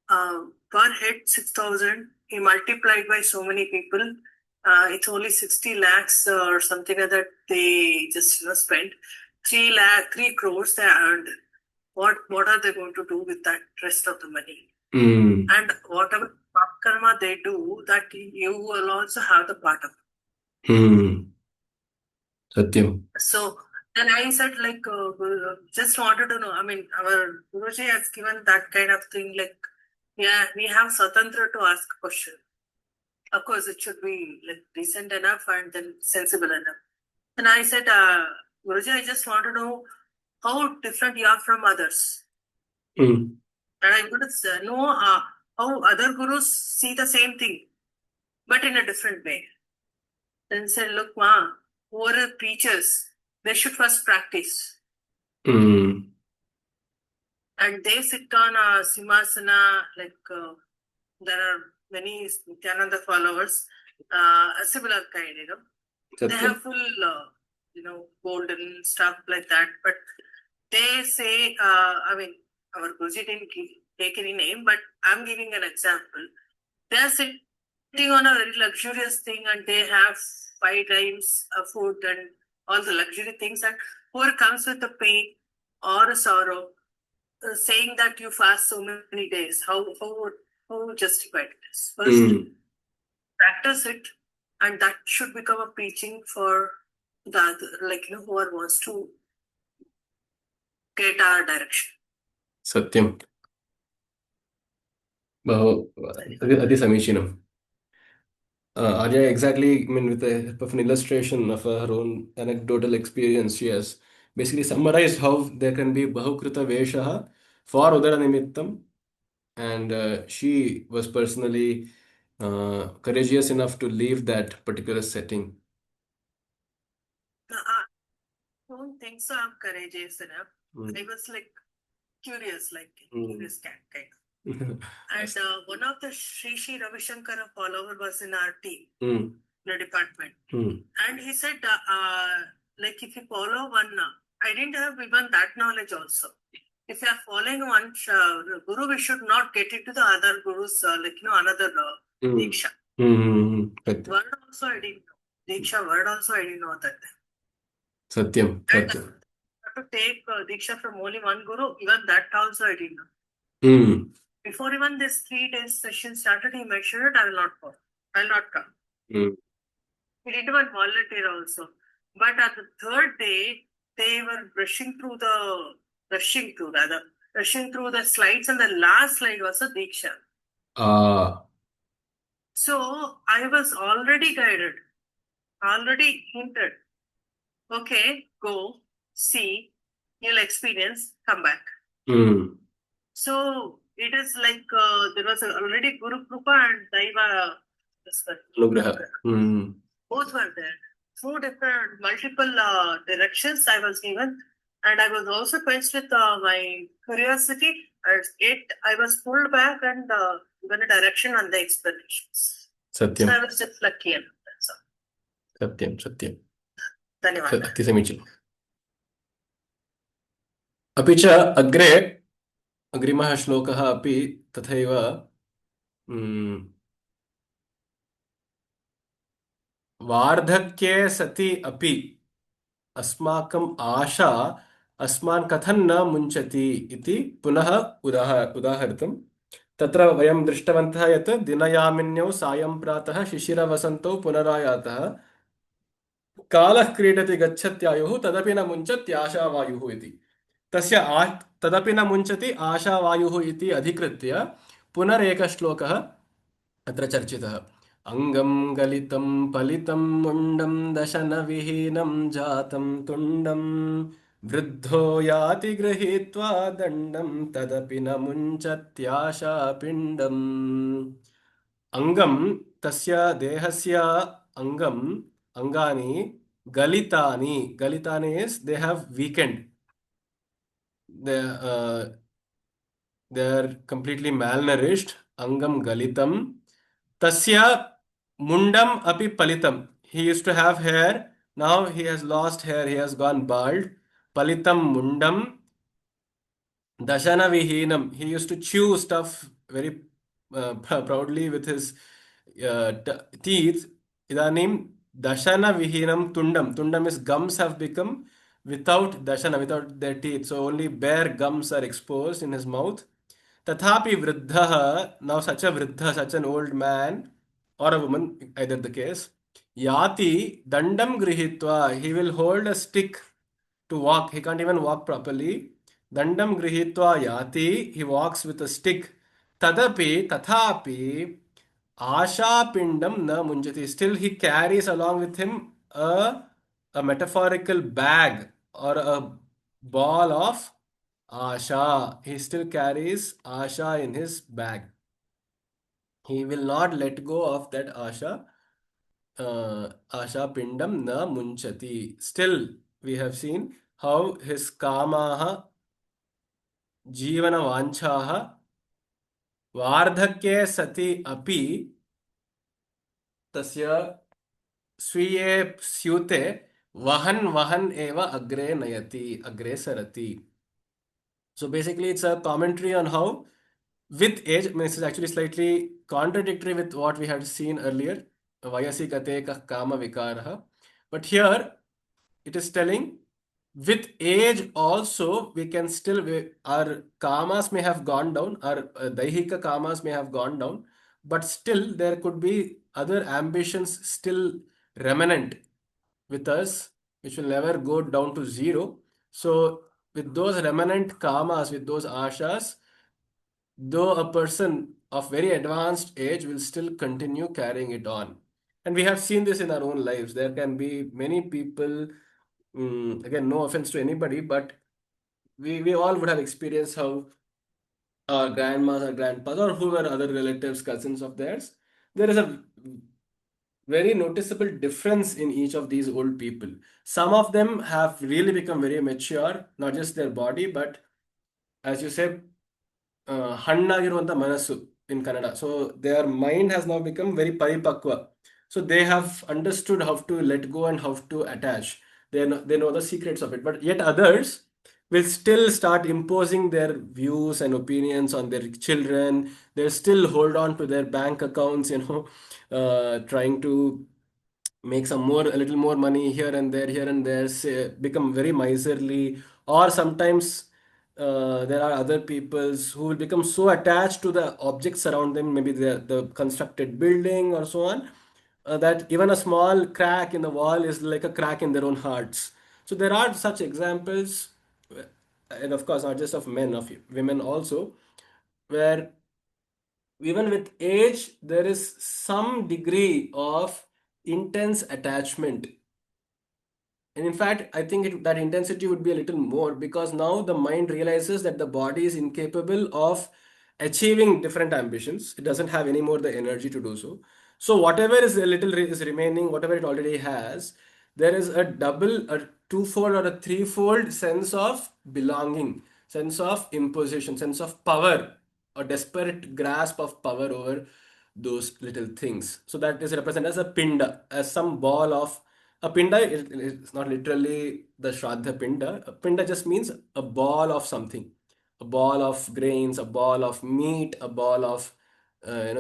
Per head 6,000, he multiplied by so many people. It's only 60 lakhs or something like that they just spent. 3 crores they earned. What are they going to do with that rest of the money? And whatever karma they do, that you will also have the part of it. Satyam. So, and I said, just wanted to know, our Guruji has given that kind of thing, yeah, we have Swatantra to ask a question. Of course, it should be decent enough and then sensible enough. And I said, Guruji, I just want to know how different you are from others. And I want to know how other gurus see the same thing, but in a different way. Then said, look, who are preachers? They should first practice. and they sit on a simhasana, there are many Nityananda followers, a similar kind, They Satyam. have full, golden stuff like that. But they say, our Guruji didn't take any name, but I'm giving an example. They are sitting on a very luxurious thing and they have 5 times food and all the luxury things. And whoever comes with a pain or a sorrow, saying that you fast so many days, how justified it is? First, practice it, and that should become a preaching for the other, whoever wants to get our direction. Satyam. Adi Samishinam. Arya, exactly, I mean, with the help of an illustration of her own anecdotal experience, she has basically summarized how there can be Bahukruta Veshaha for Udara Nimittam, and she was personally courageous enough to leave that particular setting. I don't think so. I'm courageous enough. I was curious, curious cat kind of. And one of the Sri Ravi Shankara follower was in our team, in the department. And he said, if you follow one, I didn't have even that knowledge also. If you are following one guru, we should not get into the other gurus, another Diksha. Word also I didn't know. Diksha word also I didn't know that time. Satyam. And Satyam. to take Diksha from only one guru, even that also I didn't know. Before even this 3 days session started, he made sure that I will not go. I will not come. He didn't even volunteer also. But at the third day, they were rushing through the slides, and the last slide was a Diksha. So I was already guided, already hinted. Okay, go, see, you'll experience, come back. So it is there was already Guru Krupa and Daiva Anugraha. Both were there. Two different, multiple directions I was given, and I was also quenched with my curiosity. At it, I was pulled back and given a direction on the explanations. Satyam. So I was just lucky enough. That's all. Satyam. Satyam. धन्यवाद. अति समीचीनम्. अपि च अग्रे अग्रिमः श्लोकः अपि तथैव वार्धक्ये सति अपि अस्माकम् आशा अस्मान् कथं न मुञ्चति इति पुनः उदाहृतम्. तत्र वयं दृष्टवन्तः यत् दिनयामिन्यौ सायं प्रातः शिशिरवसन्तौ पुनरायातः कालः क्रीडति गच्छत्यायुः तदपि न मुञ्चत्याशावायुः इति. तदपि न मुञ्चति आशावायुः इति अधिकृत्य पुनरेकः श्लोकः अत्र चर्चितः. अङ्गं गलितं पलितं मुण्डं दशनविहीनं जातं तुण्डं वृद्धो याति गृहीत्वा दण्डं तदपि न मुञ्चत्याशापिण्डम्. अङ्गं तस्य देहस्य अङ्गम् अङ्गानि गलितानि is they have weakened. They are completely malnourished. Angam galitam. Tasya mundam api palitam. He used to have hair. Now he has lost hair. He has gone bald. Palitam mundam. Dashana vihinam. He used to chew stuff very proudly with his teeth. Idanim dashana vihinam tundam. Tundam is gums have become without dashana, without their teeth. So only bare gums are exposed in his mouth. Tathapi vruddha, now such a vruddha, such an old man or a woman, either the case, yati dandam grihitva, he will hold a stick to walk. He can't even walk properly. Dandam grihitva yati, he walks with a stick. Tathapi, asha pindam na munjati. Still, he carries along with him a metaphorical bag or a ball of Asha. He still carries Asha in his bag. He will not let go of that Asha. Asha Pindam na munchati. Still, we have seen how his kamaha जीवनवाञ्छाः वार्धक्ये सति अपि तस्य स्वीये स्यूते वहन वहन एव अग्रे नयति अग्रे सरति. So basically, it's a commentary on how, with age, I mean, this is actually slightly contradictory with what we had seen earlier, Vayasi kate kah kama vikaraha. But here, it is telling, with age also, we can still, our kamas may have gone down, our daihika kamas may have gone down, but still there could be other ambitions still remnant with us, which will never go down to zero. So, with those remnant kamas, with those ashas, though a person of very advanced age will still continue carrying it on. And we have seen this in our own lives. There can be many people, again, no offense to anybody, but we all would have experienced how our grandmas or grandpas or whoever other relatives, cousins of theirs, there is a very noticeable difference in each of these old people. Some of them have really become very mature, not just their body, but as you said, ಹಣ್ಣಾಗಿರುವಂತ ಮನಸ್ಸು in Kannada. So their mind has now become very paripakwa. So they have understood how to let go and how to attach. They know the secrets of it. But yet others will still start imposing their views and opinions on their children. They'll still hold on to their bank accounts, trying to make some more, a little more money here and there, say, become very miserly. Or sometimes there are other peoples who will become so attached to the objects around them, maybe the constructed building or so on, that even a small crack in the wall is like a crack in their own hearts. So there are such examples, and of course not just of men, of women also, where even with age, there is some degree of intense attachment. And in fact, I think that intensity would be a little more because now the mind realizes that the body is incapable of achieving different ambitions. It doesn't have any more the energy to do so. So whatever is a little is remaining, whatever it already has, there is a double, a twofold, or a threefold sense of belonging, sense of imposition, sense of power, a desperate grasp of power over those little things. So that is represented as a pinda, as some ball of a pinda. It's not literally the Shraddha pinda. A pinda just means a ball of something, a ball of grains, a ball of meat, a ball of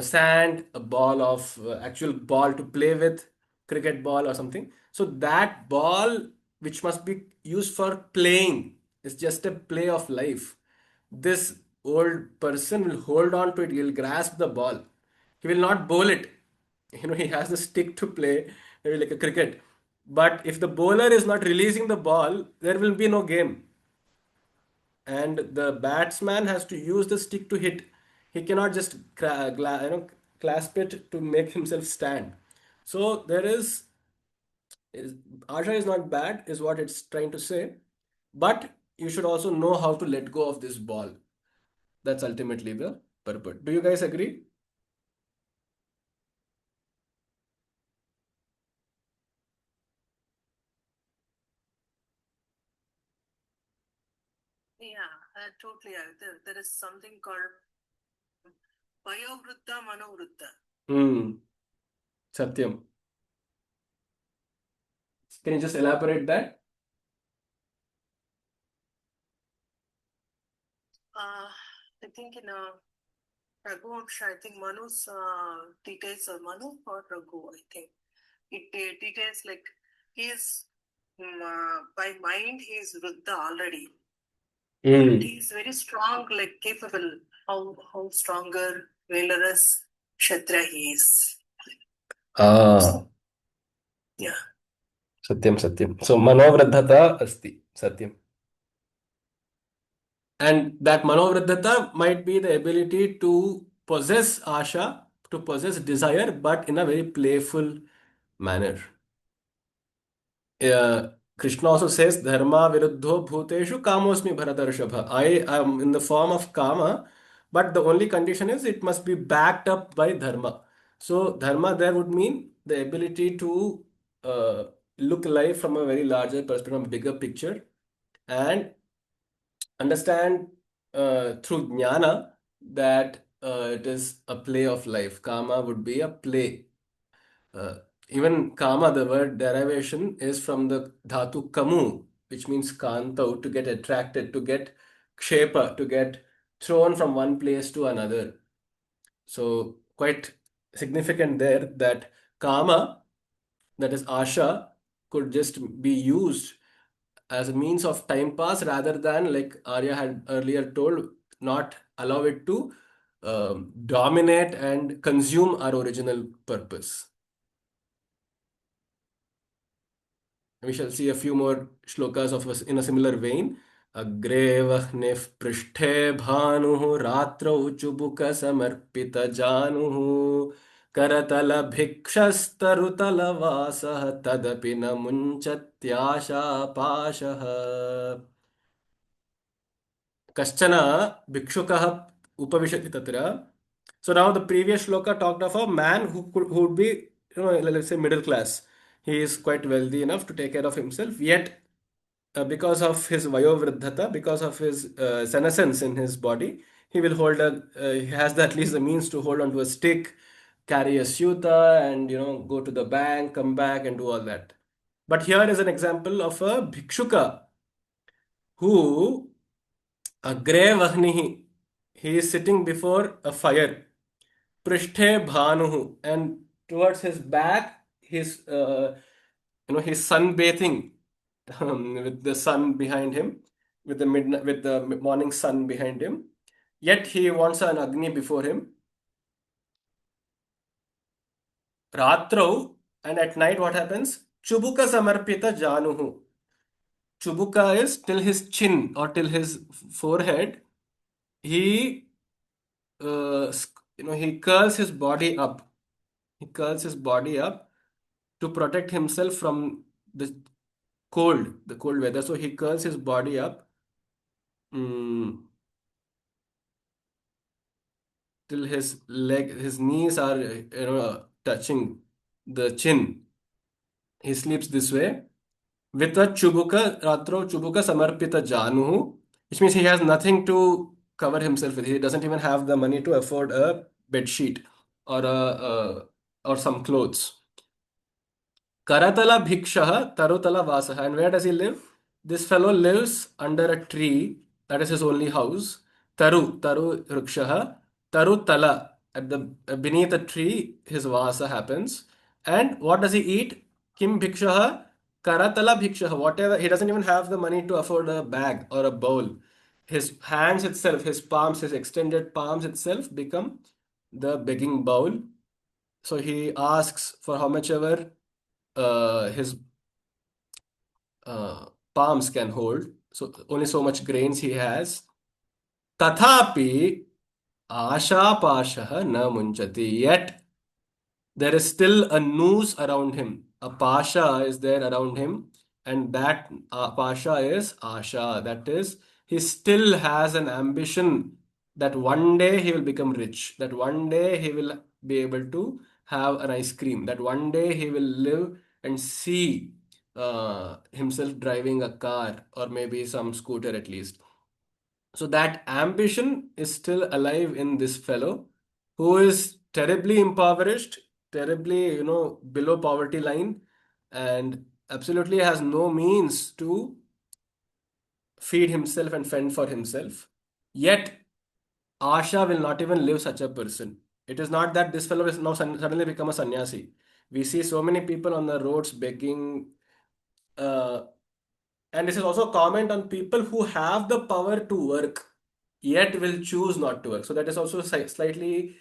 sand, a ball of actual ball to play with, cricket ball or something. So that ball, which must be used for playing, is just a play of life. This old person will hold on to it. He will grasp the ball. He will not bowl it. He has the stick to play, maybe like a cricket. But if the bowler is not releasing the ball, there will be no game. And the batsman has to use the stick to hit. He cannot just clasp it to make himself stand. So there is Asha is not bad, is what it's trying to say. But you should also know how to let go of this ball. That's ultimately the purpose. Do you guys agree? Yeah, totally. There is something called Vayovruddha Manovruddha. Hmm. Satyam. Can you just elaborate that? I think in Raghuvansha, I think Manu's details or Manu or Raghu, I think. It details like he is, by mind, he is Ruddha already. But he Hmm. is very strong, like capable. How stronger, valorous Kshatriya he is. Ah, Yeah. Satyam, Satyam. So, Manovradhata asti. Satyam. And that Manovradhata might be the ability to possess Asha, to possess desire, but in a very playful manner. Krishna also says, Dharma viruddho bhuteshu kamosmi bharatarshabha. I am in the form of kama, but the only condition is it must be backed up by dharma. So, dharma there would mean the ability to uh, look life from a very larger perspective, from a bigger picture, and understand. through jnana that it is a play of life. Kama would be a play. Uh, Even kama, the word derivation is from the dhatu kamu, which means kanto, to get attracted, to get kshepa, to get thrown from one place to another. So quite significant there that kama, that is asha, could just be used as a means of time pass rather than, like Arya had earlier told, not allow it to dominate and consume our original purpose. We shall see a few more shlokas of us in a similar vein. Agre vahne prishte bhanuh ratrau chubuka samarpita januh karatala bhikshastarutala vasah tadapi na munchatyasha pashah. Kaschana bhikshukah upavishati tatra. So now the previous shloka talked of a man who would be, let's say middle class. He is quite wealthy enough to take care of himself, yet because of his vayovriddhata, because of his senescence in his body, he will he has at least the means to hold onto a stick, carry a syuta, and go to the bank, come back, and do all that. But here is an example of a bhikshuka who agre vahnihi. He is sitting before a fire. Prishthe bhanuhu, and towards his back, he's sunbathing with the sun behind him, with the morning sun behind him. Yet he wants an agni before him. Ratrau, and at night what happens? Chubuka samarpita januhu. Chubuka is till his chin or till his forehead. He he curls his body up. He curls his body up to protect himself from the the cold weather. So he curls his body up mm, till his knees are touching the chin. He sleeps this way with a chubuka ratro chubuka samarpita januhu, which means he has nothing to cover himself with. He doesn't even have the money to afford a bed sheet or or some clothes. Karatala Bhikshah Tarutala Vasaha. And where does he live? This fellow lives under a tree. That is his only house. Taru Rukshaha, Tarutala. At the beneath a tree, his Vasa happens. And what does he eat? Kim Bhikshaha, Karatala Bhikshaha. Whatever, he doesn't even have the money to afford a bag or a bowl. His hands itself, his palms, his extended palms itself become the begging bowl. So he asks for how much ever his palms can hold. So only so much grains he has. Tathapi Ashapashah na munchati. Yet there is still a noose around him. A pasha is there around him, and that pasha is asha. That is, he still has an ambition that one day he will become rich, that one day he will be able to have an ice cream, that one day he will live and see himself driving a car or maybe some scooter at least. So that ambition is still alive in this fellow who is terribly impoverished, terribly, below poverty line, and absolutely has no means to feed himself and fend for himself. Yet, Asha will not even live such a person. It is not that this fellow is now suddenly become a sannyasi. We see so many people on the roads begging, uh, and this is also a comment on people who have the power to work, yet will choose not to work. So that is also slightly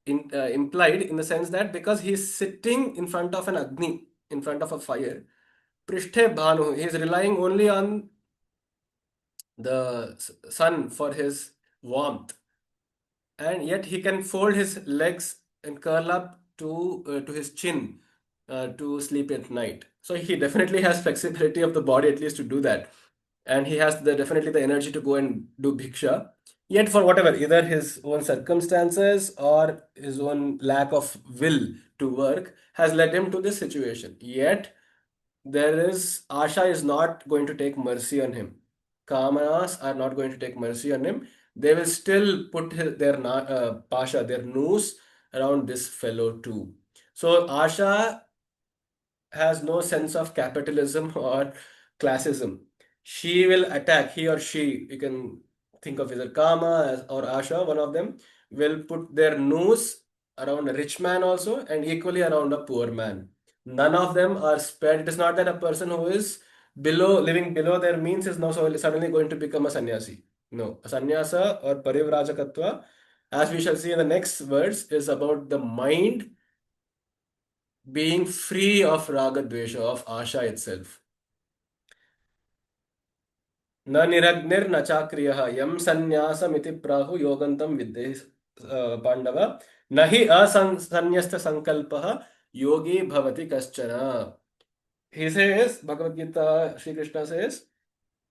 implied in the sense that because he is sitting in front of an agni, in front of a fire, Prishthe Bhanu, he is relying only on the sun for his warmth, and yet he can fold his legs and curl up to his chin to sleep at night. So he definitely has flexibility of the body at least to do that, and he has definitely the energy to go and do bhiksha. Yet for whatever, either his own circumstances or his own lack of will to work has led him to this situation. Yet Asha is not going to take mercy on him. Kamanas are not going to take mercy on him. they will still put pasha, their noose around this fellow too. So Asha has no sense of capitalism or classism. She will attack, he or she, you can think of either Kama or Asha, one of them, will put their noose around a rich man also and equally around a poor man. None of them are spared. It is not that a person who is living below their means is now suddenly going to become a sannyasi. No, a sannyasa or parivrajakatva, as we shall see in the next verse, is about the mind being free of raga dvesha, of asha itself. न निरग्निर्न चाक्रियः यम संन्यासमिति प्राहु योगन्तं विद्धि पांडव न हि असंन्यस्त संकल्पः योगी भवति कश्चन. He says, Bhagavad Gita, Sri Krishna says,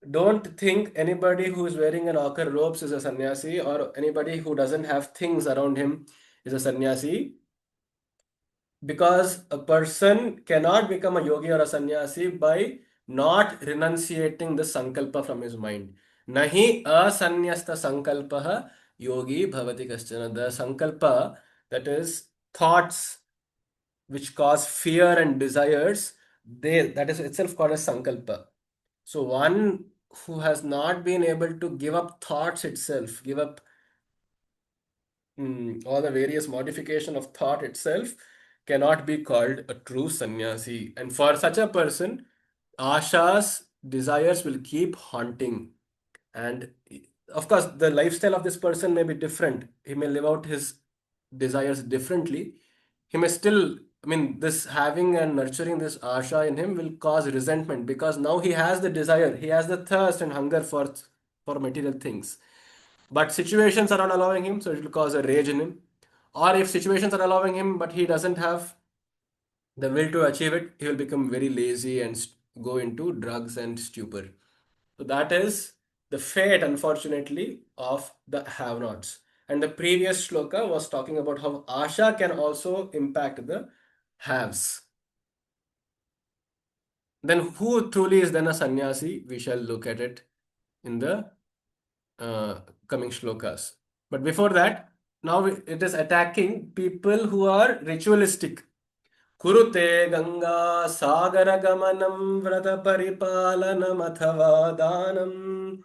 don't think anybody who is wearing an ochre robes is a sannyasi, or anybody who doesn't have things around him is a sannyasi. Because a person cannot become a yogi or a sannyasi by not renunciating the sankalpa from his mind. Nahi asanyasta sankalpaha yogi bhavati kaschana. The sankalpa, that is thoughts which cause fear and desires, that is itself called as sankalpa. So one who has not been able to give up thoughts itself, give up all the various modification of thought itself, cannot be called a true sannyasi. And for such a person, ashas, desires will keep haunting. And of course, the lifestyle of this person may be different. He may live out his desires differently. He may still, I mean, this having and nurturing this asha in him will cause resentment, because now he has the desire, he has the thirst and hunger for material things. But situations are not allowing him, so it will cause a rage in him. Or if situations are allowing him, but he doesn't have the will to achieve it, he will become very lazy and go into drugs and stupor. So that is the fate, unfortunately, of the have-nots. And the previous shloka was talking about how Asha can also impact the haves. Then who truly is then a sannyasi? We shall look at it in the coming shlokas. But before that, now it is attacking people who are ritualistic. Kurute Ganga Sagara Gamanam Vrata Paripalanam Athava Danam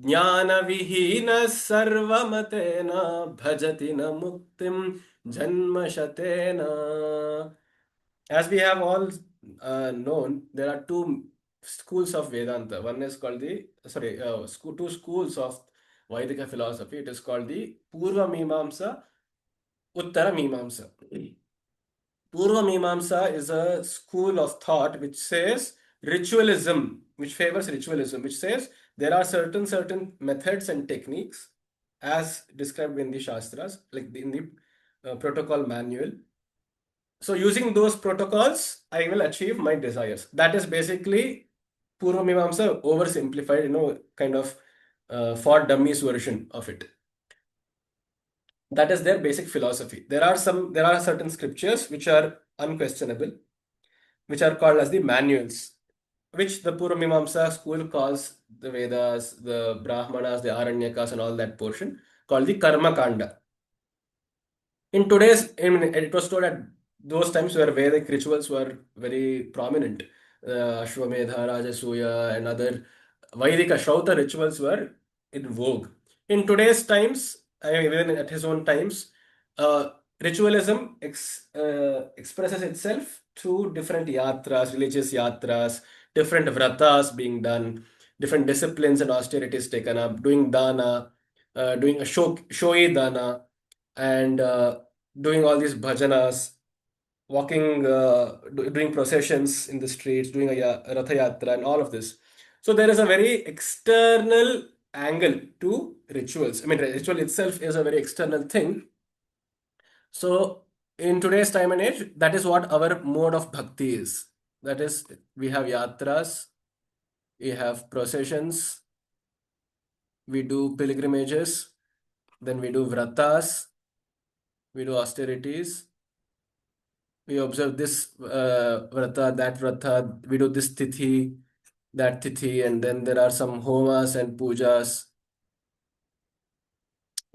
Jnana Vihina Sarvamatena Bhajati na Muktim Janma Shatena. As we have all known, there are two schools of Vedanta. One is called two schools of Vaidika philosophy. It is called the Purva Mimamsa, Uttara Mimamsa. Purva Mimamsa is a school of thought which says ritualism, which favors ritualism, which says there are certain methods and techniques as described in the Shastras, like in the protocol manual. So using those protocols, I will achieve my desires. That is basically Purva Mimamsa oversimplified, kind of for dummies version of it. That is their basic philosophy. There are certain scriptures which are unquestionable, which are called as the manuals, which the Purva Mimamsa school calls the Vedas, the Brahmanas, the Aranyakas, and all that portion, called the Karma Kanda. I mean, it was told at those times where Vedic rituals were very prominent. Ashwamedha, Rajasuya, and other Vaidika Shrauta rituals were in vogue. In today's times, I mean, even at his own times, ritualism expresses itself through different yatras, religious yatras, different vratas being done, different disciplines and austerities taken up, doing dana, doing a shoi dana, and doing all these bhajanas, walking, doing processions in the streets, doing a Ratha Yatra, and all of this. So there is a very external angle to rituals. I mean, ritual itself is a very external thing. So in today's time and age, that is what our mode of bhakti is. That is, we have yatras, we have processions, we do pilgrimages, then we do vratas, we do austerities, we observe this vrata, that vrata, we do this tithi, that tithi, and then there are some homas and pujas.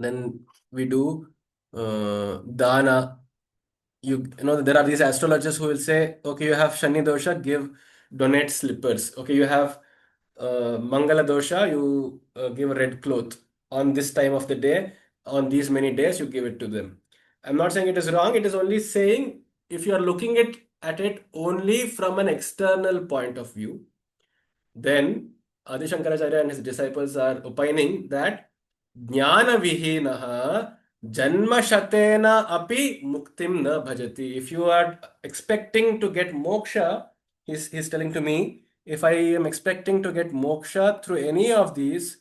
Then we do dana. You know, there are these astrologers who will say, okay, you have Shani dosha, donate slippers. Okay, you have Mangala dosha, you give a red cloth on this time of the day. On these many days, you give it to them. I'm not saying it is wrong. It is only saying if you are looking at it only from an external point of view, then Adi Shankaracharya and his disciples are opining that Jnana Vihinaha Janma Shatena Api Muktim Na Bhajati. If you are expecting to get moksha, he's telling to me, if I am expecting to get moksha through any of these,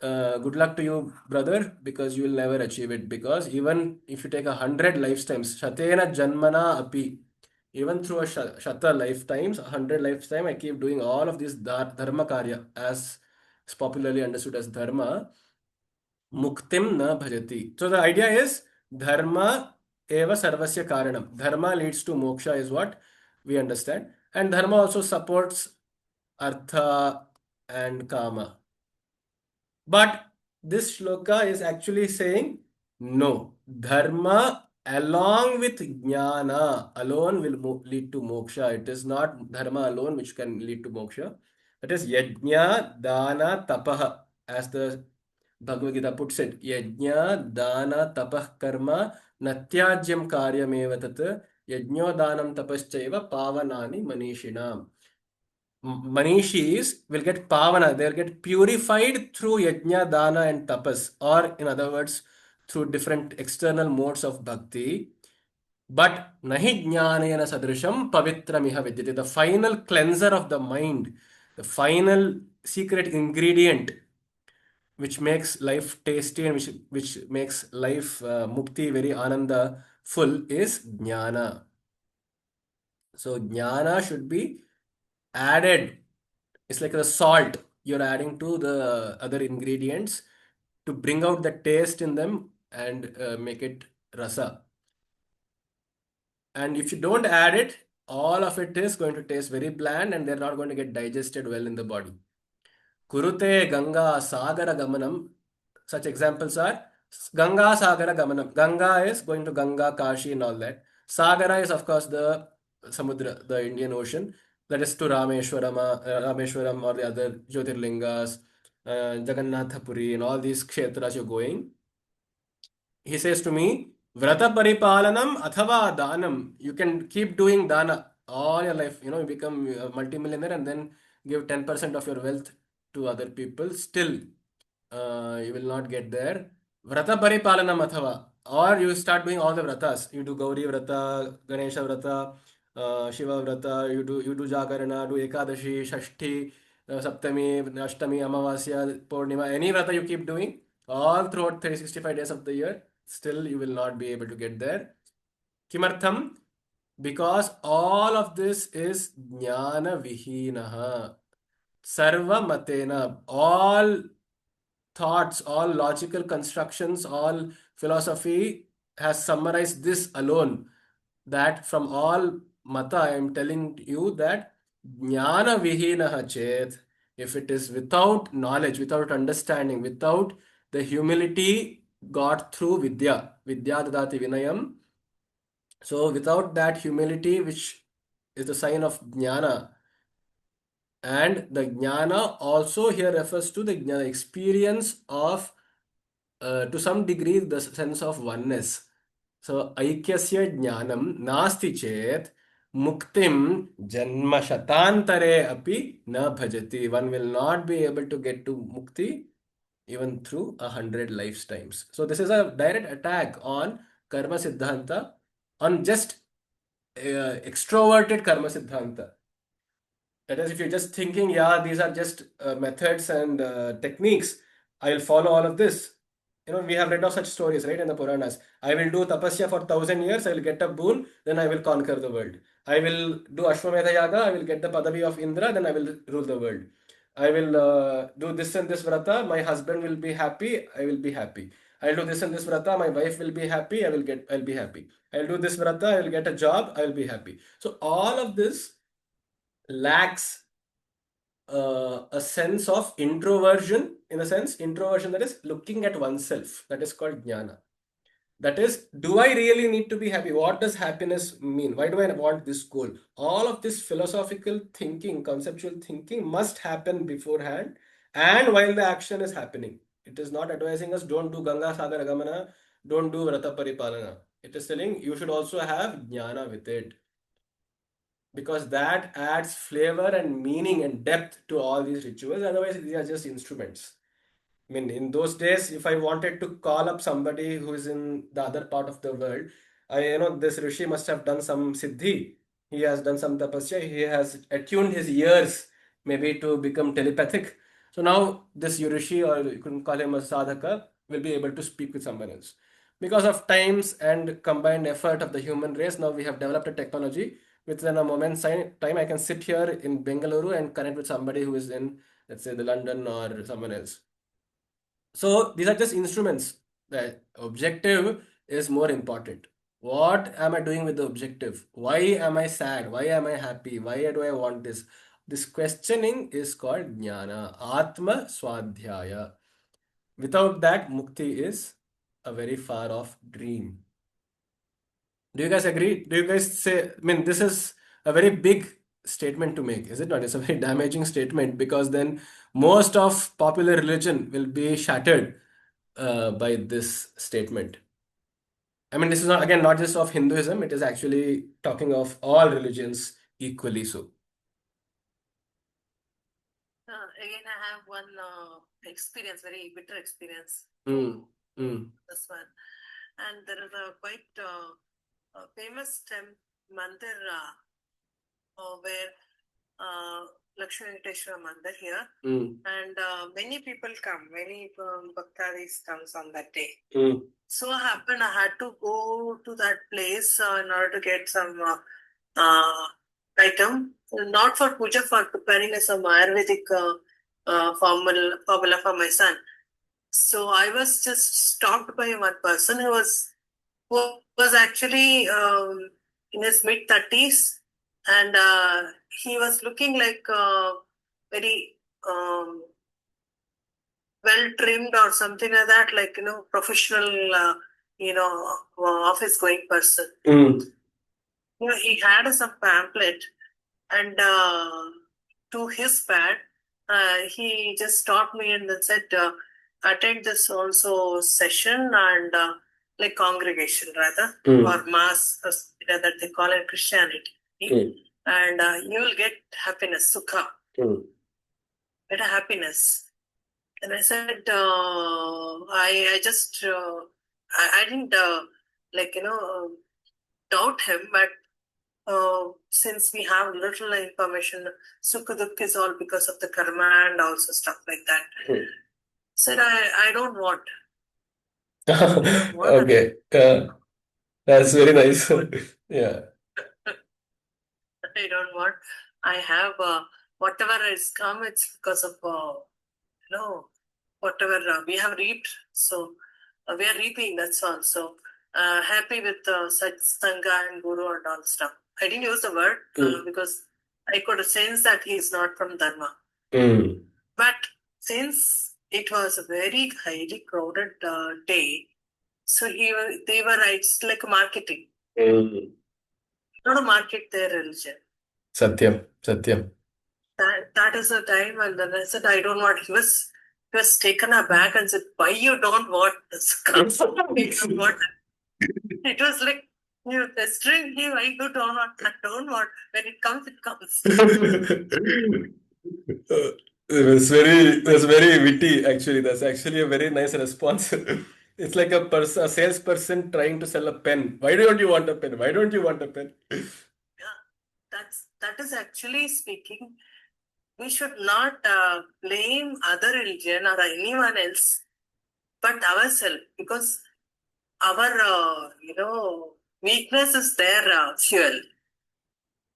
good luck to you, brother, because you will never achieve it. Because even if you take 100 lifetimes, Shatena Janmana Api, even through a Shata lifetimes, 100 lifetime, I keep doing all of this Dharma Karya, as is popularly understood as Dharma, Muktim na bhajati. So the idea is Dharma eva sarvasya karanam. Dharma leads to moksha is what we understand. And Dharma also supports Artha and Kama. But this shloka is actually saying no. Dharma along with jnana alone will lead to moksha. It is not dharma alone which can lead to moksha. It is yajna, dana, tapaha. As the Bhagavad Gita puts it, yajna, dana, tapah, karma, natyajyam karyameva tat, yajno danam tapaschaiva pavanani manishinam. Manishis will get pavana, they'll get purified through yajna, dana, and tapas, or in other words, through different external modes of bhakti. But nahi jnanena sadrisham pavitram vidyate. The final cleanser of the mind, the final secret ingredient which makes life tasty and which makes life mukti very ananda full is jnana. So jnana should be added. It's like the salt you're adding to the other ingredients to bring out the taste in them and make it rasa. And if you don't add it, all of it is going to taste very bland and they're not going to get digested well in the body. Kurute Ganga Sagara Gamanam. Such examples are Ganga Sagara Gamanam. Ganga is going to Ganga, Kashi, and all that. Sagara is, of course, the Samudra, the Indian Ocean. That is to Rameshwaram or the other Jyotirlingas, Jagannathapuri, and all these kshetras you're going. He says to me, Vrata Paripalanam Athava Danam. You can keep doing dana all your life. You know, you become a multimillionaire and then give 10% of your wealth to other people. Still, you will not get there. Vrata Paripalanam Athava. Or you start doing all the vratas. You do Gauri Vrata, Ganesha Vrata, Shiva Vrata, you do Jagarana, do Ekadashi, Shashti, Saptami, Ashtami, Amavasya, Purnima, any vrata you keep doing all throughout 365 days of the year, still you will not be able to get there. Kimartham? Because all of this is jnana vihinaha. Sarva matena. All thoughts, all logical constructions, all philosophy has summarized this alone. That from all mata, I am telling you that jnana vihinaha chet, if it is without knowledge, without understanding, without the humility got through vidya dadati vinayam. So without that humility, which is the sign of jnana, and the jnana also here refers to the jnana experience of, to some degree, the sense of oneness. So aikyasya jnanam nasti chet muktim janma shatantare api na bhajati. One will not be able to get to mukti even through 100 lifetimes. So this is a direct attack on karma siddhanta, on just extroverted karma siddhanta. That is, if you're just thinking, yeah, these are just methods and techniques, I'll follow all of this. You know, we have read of such stories, right, in the Puranas. I will do tapasya for 1,000 years, I will get a boon, then I will conquer the world. I will do Ashwamedha Yaga, I will get the Padavi of Indra, then I will rule the world. I will do this and this vrata, my husband will be happy, I will be happy. I'll do this and this vrata, my wife will be happy, I'll be happy. I'll do this vrata, I will get a job, I will be happy. So all of this lacks a sense of introversion, in a sense, introversion that is looking at oneself. That is called jnana. That is, do I really need to be happy? What does happiness mean? Why do I want this goal? All of this philosophical thinking, conceptual thinking must happen beforehand and while the action is happening. It is not advising us don't do Ganga Sagar Agamana, don't do Vrata Paripalana. It is telling you should also have jnana with it because that adds flavor and meaning and depth to all these rituals. Otherwise, these are just instruments. I mean, in those days, if I wanted to call up somebody who is in the other part of the world, this Rishi must have done some siddhi. He has done some tapasya. He has attuned his ears maybe to become telepathic. So now this Rishi, or you can call him a sadhaka, will be able to speak with someone else. Because of times and combined effort of the human race, now we have developed a technology. Within a moment's time, I can sit here in Bengaluru and connect with somebody who is in, let's say, the London or someone else. So these are just instruments. The objective is more important. What am I doing with the objective? Why am I sad? Why am I happy? Why do I want this? This questioning is called jnana, atma swadhyaya. Without that, mukti is a very far off dream. Do you guys agree? Do you guys say, I mean, this is a very big statement to make, is it not? It's a very damaging statement because then most of popular religion will be shattered by this statement. I mean, this is not, again, not just of Hinduism, it is actually talking of all religions equally so. Again, I have one experience, very bitter experience. This one. And there is a quite famous mandir where Lakshmi Venkateshwara Mandir here. And many people come, many bhaktaris comes on that day. So happened I had to go to that place in order to get some item, not for puja, for preparing some Ayurvedic formula for my son. So I was just stopped by one person who was actually in his mid-30s, and he was looking like very well trimmed or something like that, like professional, office going person. He had some pamphlet, and to his bad, he just stopped me and then said, attend this also session and like congregation rather, or mass, that they call it Christianity. And you will get happiness, sukha, get a happiness. And I said, I just, I didn't doubt him, but since we have little information, Sukha Dukha is all because of the karma and also stuff like that. Said, I don't want. Okay. That's very nice. Yeah. I don't want. I have whatever has come, it's because of, whatever we have reaped. So we are reaping, that's all. So happy with such Sangha and Guru and all stuff. I didn't use the word because I could sense that he is not from Dharma. But since it was a very highly crowded day, so they were, it's like marketing. Not to market their religion. Satyam. That is the time, and then I said, I don't want. He was taken aback and said, why you don't want this? It was like, you pestering him, why you don't want? I don't want. When it comes, it comes. That's very witty, actually. That's actually a very nice response. It's like a salesperson trying to sell a pen. Why don't you want a pen? Why don't you want a pen? Yeah, that is actually speaking. We should not blame other religion or anyone else, but ourselves, because our weakness is their fuel.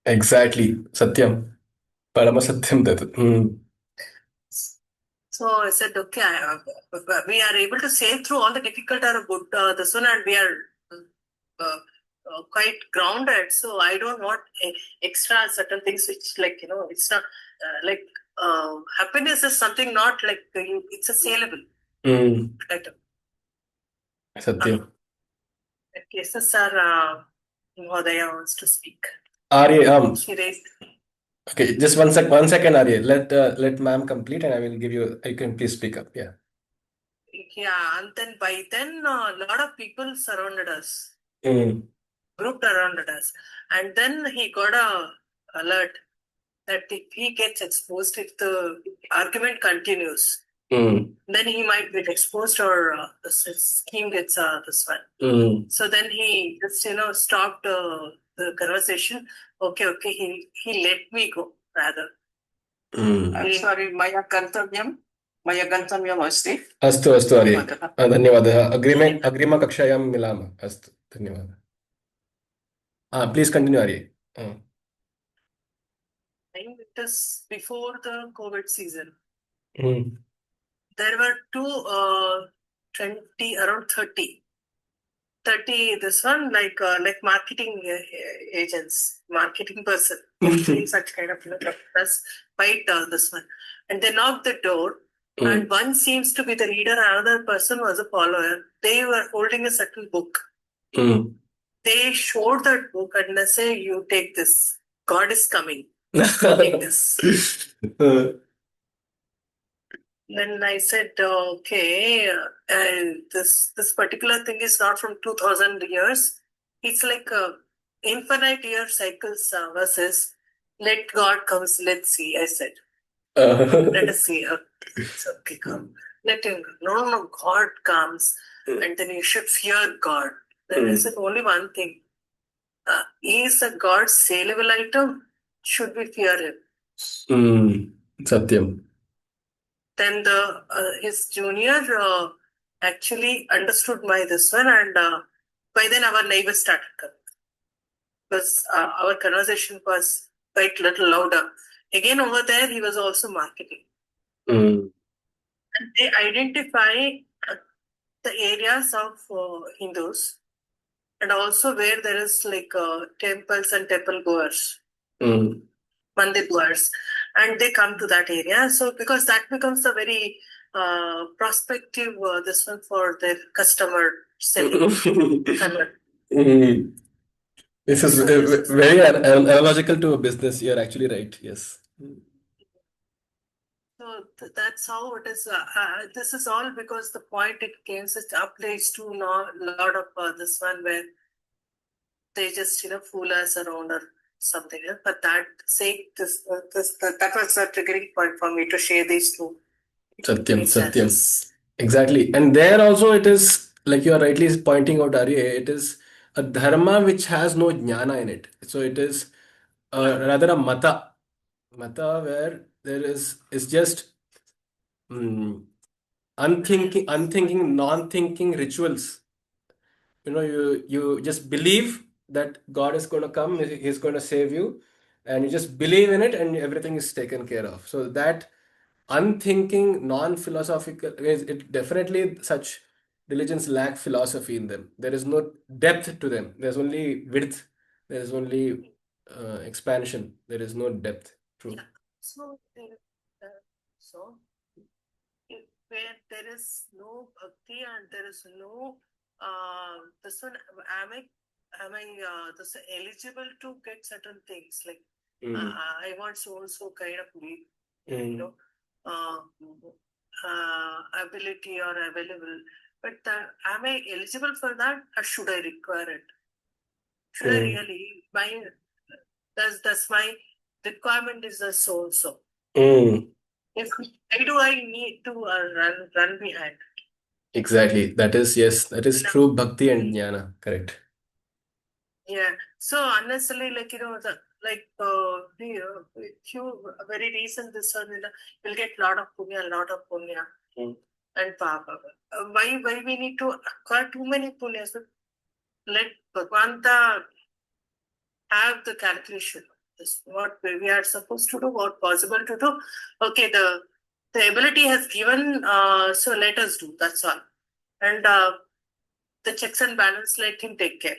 Exactly. Satyam. Parama Satyam. So I said, okay, we are able to sail through all the difficult or good this one, and we are quite grounded. So I don't want extra certain things which, like, it's not like happiness is something not like it's a saleable item. Satyam. Cases are Mahodaya wants to speak. Arya, She raised. okay, just one second, Arya. Let ma'am complete, and I will give you. You can please speak up. Yeah. Yeah, and then by then a lot of people surrounded us, Mm. grouped around us, and then he got a alert that if he gets exposed, if the argument continues, then he might get exposed or his scheme gets this one. So then he just stopped the conversation. Okay, he let me go rather. I'm sorry, Maya Gantamyam अस्ति अस्तु आर्य धन्यवादः. धन्यवादः अग्रिमकक्षायां मिलामः अस्तु धन्यवादः please continue Arya It is before the COVID season. Mm. There were around 30 this one like marketing agents, marketing person, such kind of plus fight this one, and they knocked the door. And one seems to be the leader, another person was a follower. They were holding a certain book. They showed that book and they say, "You take this. God is coming. Take this." Then I said, okay, this particular thing is not from 2000 years. It's like infinite year cycles versus let God comes, let's see, I said. Let us see. It's okay, come. Let him go. No, God comes and then you should fear God. Then I said, only one thing. Is a God saleable item? Should we fear him? Satyam. Then his junior actually understood my this one, and by then our neighbors started coming because our conversation was quite little louder. Again, over there, he was also marketing. And they identify the areas of Hindus and also where there is like temples and temple goers. Mandir goers, and they come to that area. So because that becomes a very prospective this one for their customer selling. This is very analogical to a business. You're actually right. Yes. So that's how it is. This is all because the point it came such applies to a lot of this one where they just fool us around or something else. But that sake, that was a triggering point for me to share these two. Satyam. Exactly. And there also it is, like you are rightly pointing out, Arya, it is a dharma which has no jnana in it. So it is rather a mata. Mata where there is, it's just unthinking, non-thinking rituals. You just believe that God is going to come, He's going to save you, and you just believe in it, and everything is taken care of. So that unthinking, non-philosophical, it definitely such religions lack philosophy in them. There is no depth to them. There's only width. There is only expansion. There is no depth. True. Yeah. So where there is no bhakti and there is no this one, am I this eligible to get certain things like I want so kind of ability or available, but am I eligible for that or should I require it? Should I really does my requirement is the so. If why do I need to run behind? Exactly. That is, yes, that is true bhakti and jnana. Correct. Yeah. So unnecessarily, like few very recent this one, you'll get lot of punya, and papa. Why we need to acquire too many punyas? Let Bhagwanta have the calculation. This what we are supposed to do, what possible to do. Okay, the ability has given, so let us do. That's all. And the checks and balance, let him take care.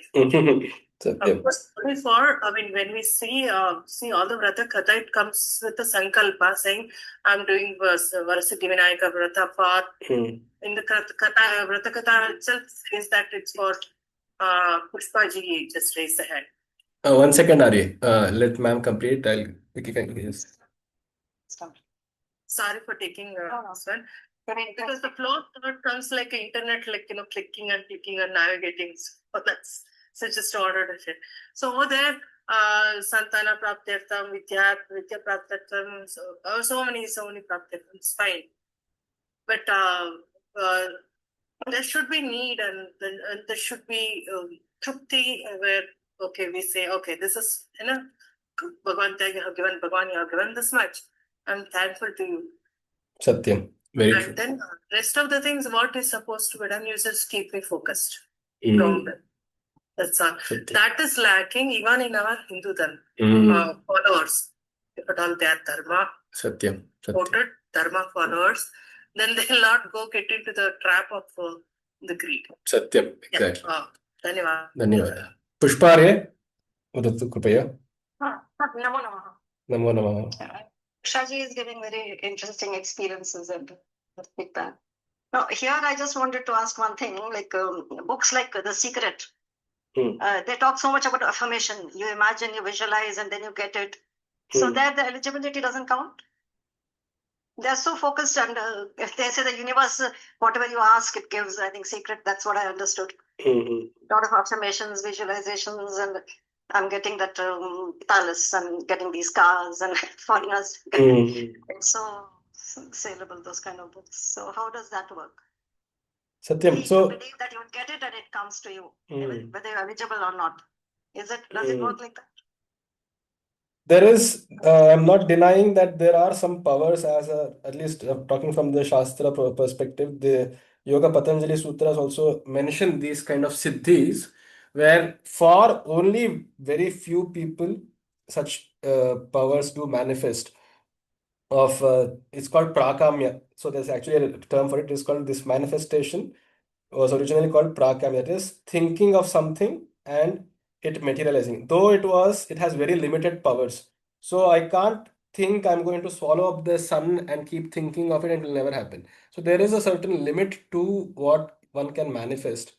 Satyam. Of course, before, I mean, when we see all the Vrata Katha, it comes with the Sankalpa saying, I'm doing Varasiddhi Vinayaka Vrata Path. In the Katha, Vrata Katha itself says that it's for Pushpa ji, just raise the hand. 1 second, Ari. Let ma'am complete. We can yes. Sorry for taking this one. Because the flow thought comes like internet, like, clicking and clicking and navigating. So that's such a ordered shit. So over there, Santana Praptyartham, Vidya Praptyartham, so many Praptyarthams, fine. But there should be need and there should be trupti where, okay, we say, okay, this is, Bhagwan, you have given this much. I'm thankful to you. Satyam. Very And true. then rest of the things, what is supposed to be done, you just keep me focused. That's all. Satyam. That is lacking even in our Hindu followers. If at all they are dharma, Satyam. quoted dharma followers, then they will not get into the trap of the greed. Satyam. Exactly. Dhanyavad. Dhanyavad. Pushparye, वदतु कृपया. Namo Namaha. Namo Namaha. Shaji is giving very interesting experiences and feedback. Now, here I just wanted to ask one thing, like books like The Secret, they talk so much about affirmation. You imagine, you visualize, and then you get it. So there the eligibility doesn't count. They're so focused, and if they say the universe, whatever you ask, it gives. I think Secret, that's what I understood. A lot of affirmations, visualizations, and I'm getting that palace, I'm getting these cars and foreigners. It's so saleable, those kind of books. So how does that work? Satyam. You So believe that you would get it and it comes to you, whether you're eligible or not. Does it work like that? there is, I'm not denying that there are some powers at least talking from the Shastra perspective, the Yoga Patanjali Sutras also mention these kind of siddhis, where for only very few people such powers do manifest. It's called prakamya. So there's actually a term for it. It's called this manifestation was originally called prakamya. That is thinking of something and it materializing. Though it has very limited powers. So I can't think I'm going to swallow up the sun and keep thinking of it and it will never happen. So there is a certain limit to what one can manifest.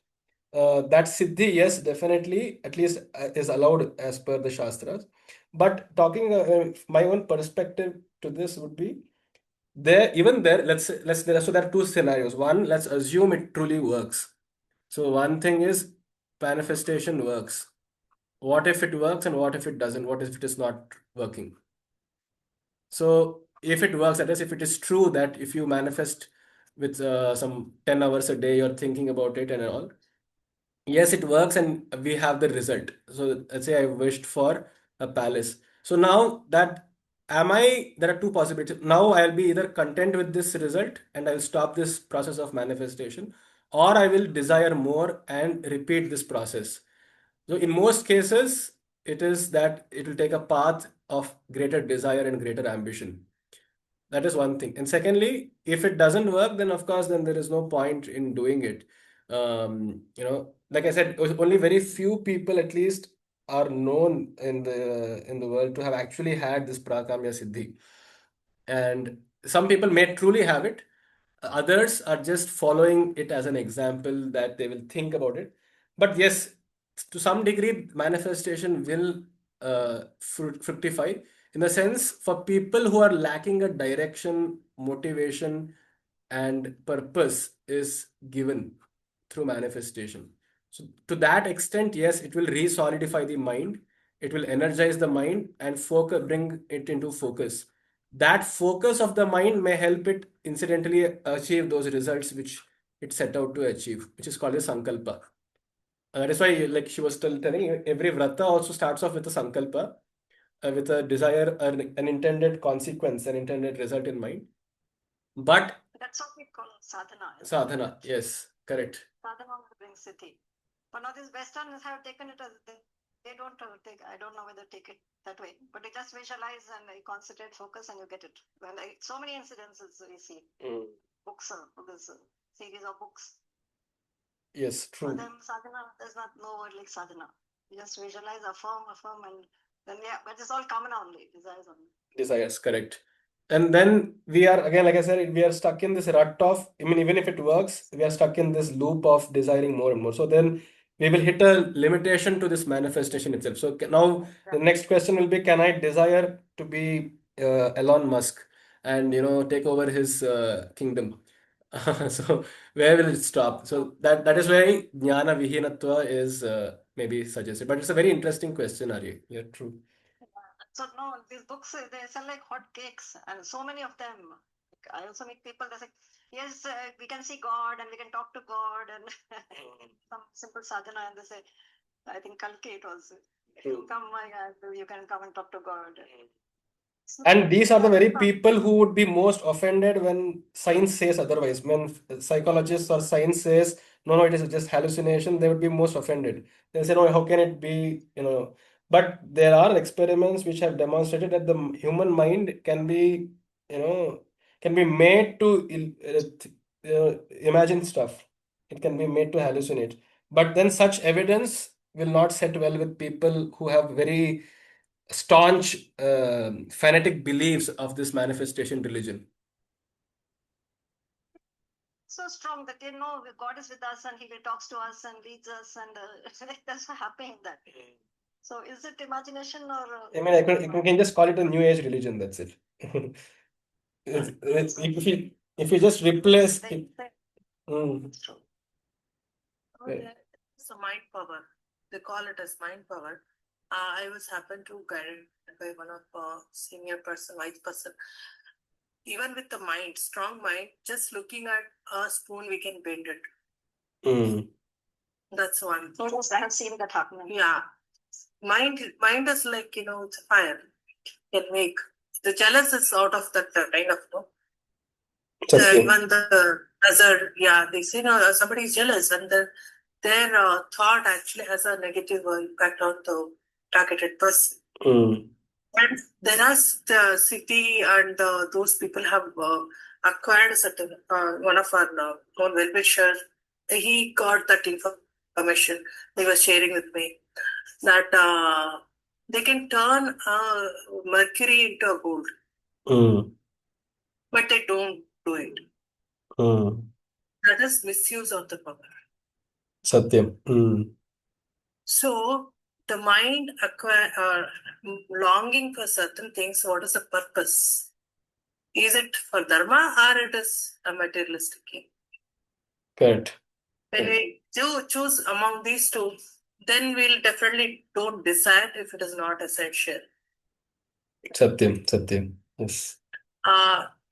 That siddhi, yes, definitely, at least is allowed as per the Shastras. But talking my own perspective to this would be there, so there are two scenarios. One, let's assume it truly works. So one thing is manifestation works. What if it works and what if it doesn't? What if it is not working? So if it works, that is, if it is true that if you manifest with some 10 hours a day, you're thinking about it and all, yes, it works and we have the result. So let's say I wished for a palace. So now that there are two possibilities. Now I'll be either content with this result and I'll stop this process of manifestation, or I will desire more and repeat this process. So in most cases, it is that it will take a path of greater desire and greater ambition. That is one thing. And secondly, if it doesn't work, then of course, then there is no point in doing it. Like I said, only very few people at least are known in the world to have actually had this prakamya siddhi. And some people may truly have it. Others are just following it as an example that they will think about it. But yes, to some degree, manifestation will fructify in the sense for people who are lacking a direction, motivation, and purpose is given through manifestation. So, to that extent, yes, it will re-solidify the mind, it will energize the mind and bring it into focus. That focus of the mind may help it incidentally achieve those results which it set out to achieve, which is called a sankalpa. That's why, like she was still telling, every vrata also starts off with a sankalpa, with a desire, an intended consequence, an intended result in mind. But that's what we call sadhana. Sadhana, yes, correct. Sadhana brings siddhi. But now these Westerners have taken it as they don't take, I don't know whether take it that way, but they just visualize and they concentrate, focus, and you get it. Well, so many incidences we see. Books, this series of books. Yes, true. For them, sadhana, there's not no word like sadhana. just visualize, affirm, and then but it's all common only, desires only. Desires, correct. And then we are again, like I said, we are stuck in this rut of, I mean, even if it works, we are stuck in this loop of desiring more and more. So then we will hit a limitation to this manifestation itself. So now the next question will be, can I desire to be Elon Musk and take over his kingdom? So where will it stop? So that is why jnana vihinatva is maybe suggested. But it's a very interesting question, Ari. Yeah, true. So no, these books they sell like hot cakes, and so many of them. I also meet people. They say, "Yes, we can see God, and we can talk to God," and some simple sadhana, and they say, "I think Kalki it was. You come, you can come and talk to God." So And these are the very some- people who would be most offended when science says otherwise. When psychologists or science says, no, no, it is just hallucination, they would be most offended. They say, no, how can it be, But there are experiments which have demonstrated that the human mind can be, can be made to imagine stuff. It can be made to hallucinate. But then such evidence will not set well with people who have very staunch fanatic beliefs of this manifestation religion. so strong that God is with us and He talks to us and leads us, and that's so happy in that. So is it imagination or? I mean, you can just call it a new age religion. That's it. If you just replace it. It's true. It's a mind power. They call it as mind power. I was happened to guided by one of senior person, vice person. Even with the mind, strong mind, just looking at a spoon, we can bend it. That's one. So I have seen that happening. Yeah. Mind is like, it's a fire. Can make. The jealous is out of that kind of, even the other, they say, somebody is jealous, and their thought actually has a negative impact on the targeted person. And there are the city and those people have acquired a certain, one of our own well-wisher, he got that information. He was sharing with me that they can turn mercury into a gold, but they don't do it. That is misuse of the power. Satyam. So the mind longing for certain things. What is the purpose? Is it for dharma or it is a materialistic game? Correct. When we do choose among these two, then we'll definitely don't decide if it is not essential. Satyam. Yes.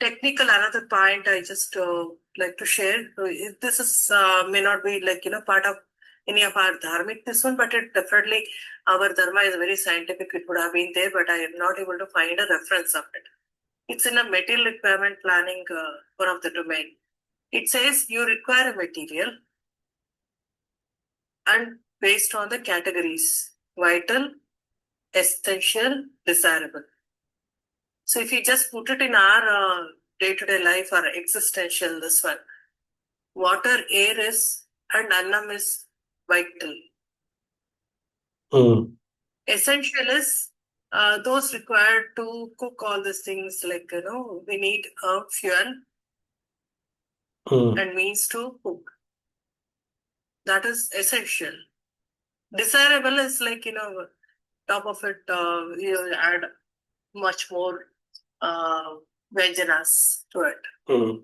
Technical, another point I just like to share. This is may not be part of any of our dharmic this one, but it definitely our dharma is very scientific. It would have been there, but I am not able to find a reference of it. It's in a material requirement planning, one of the domain. It says you require a material and based on the categories: vital, essential, desirable. So if you just put it in our day-to-day life or existential, this one, water, air is, and annam is vital. Essential is those required to cook all these things, like, we need fuel and means to cook. That is essential. Desirable is like, top of it, you add much more vegetables to it.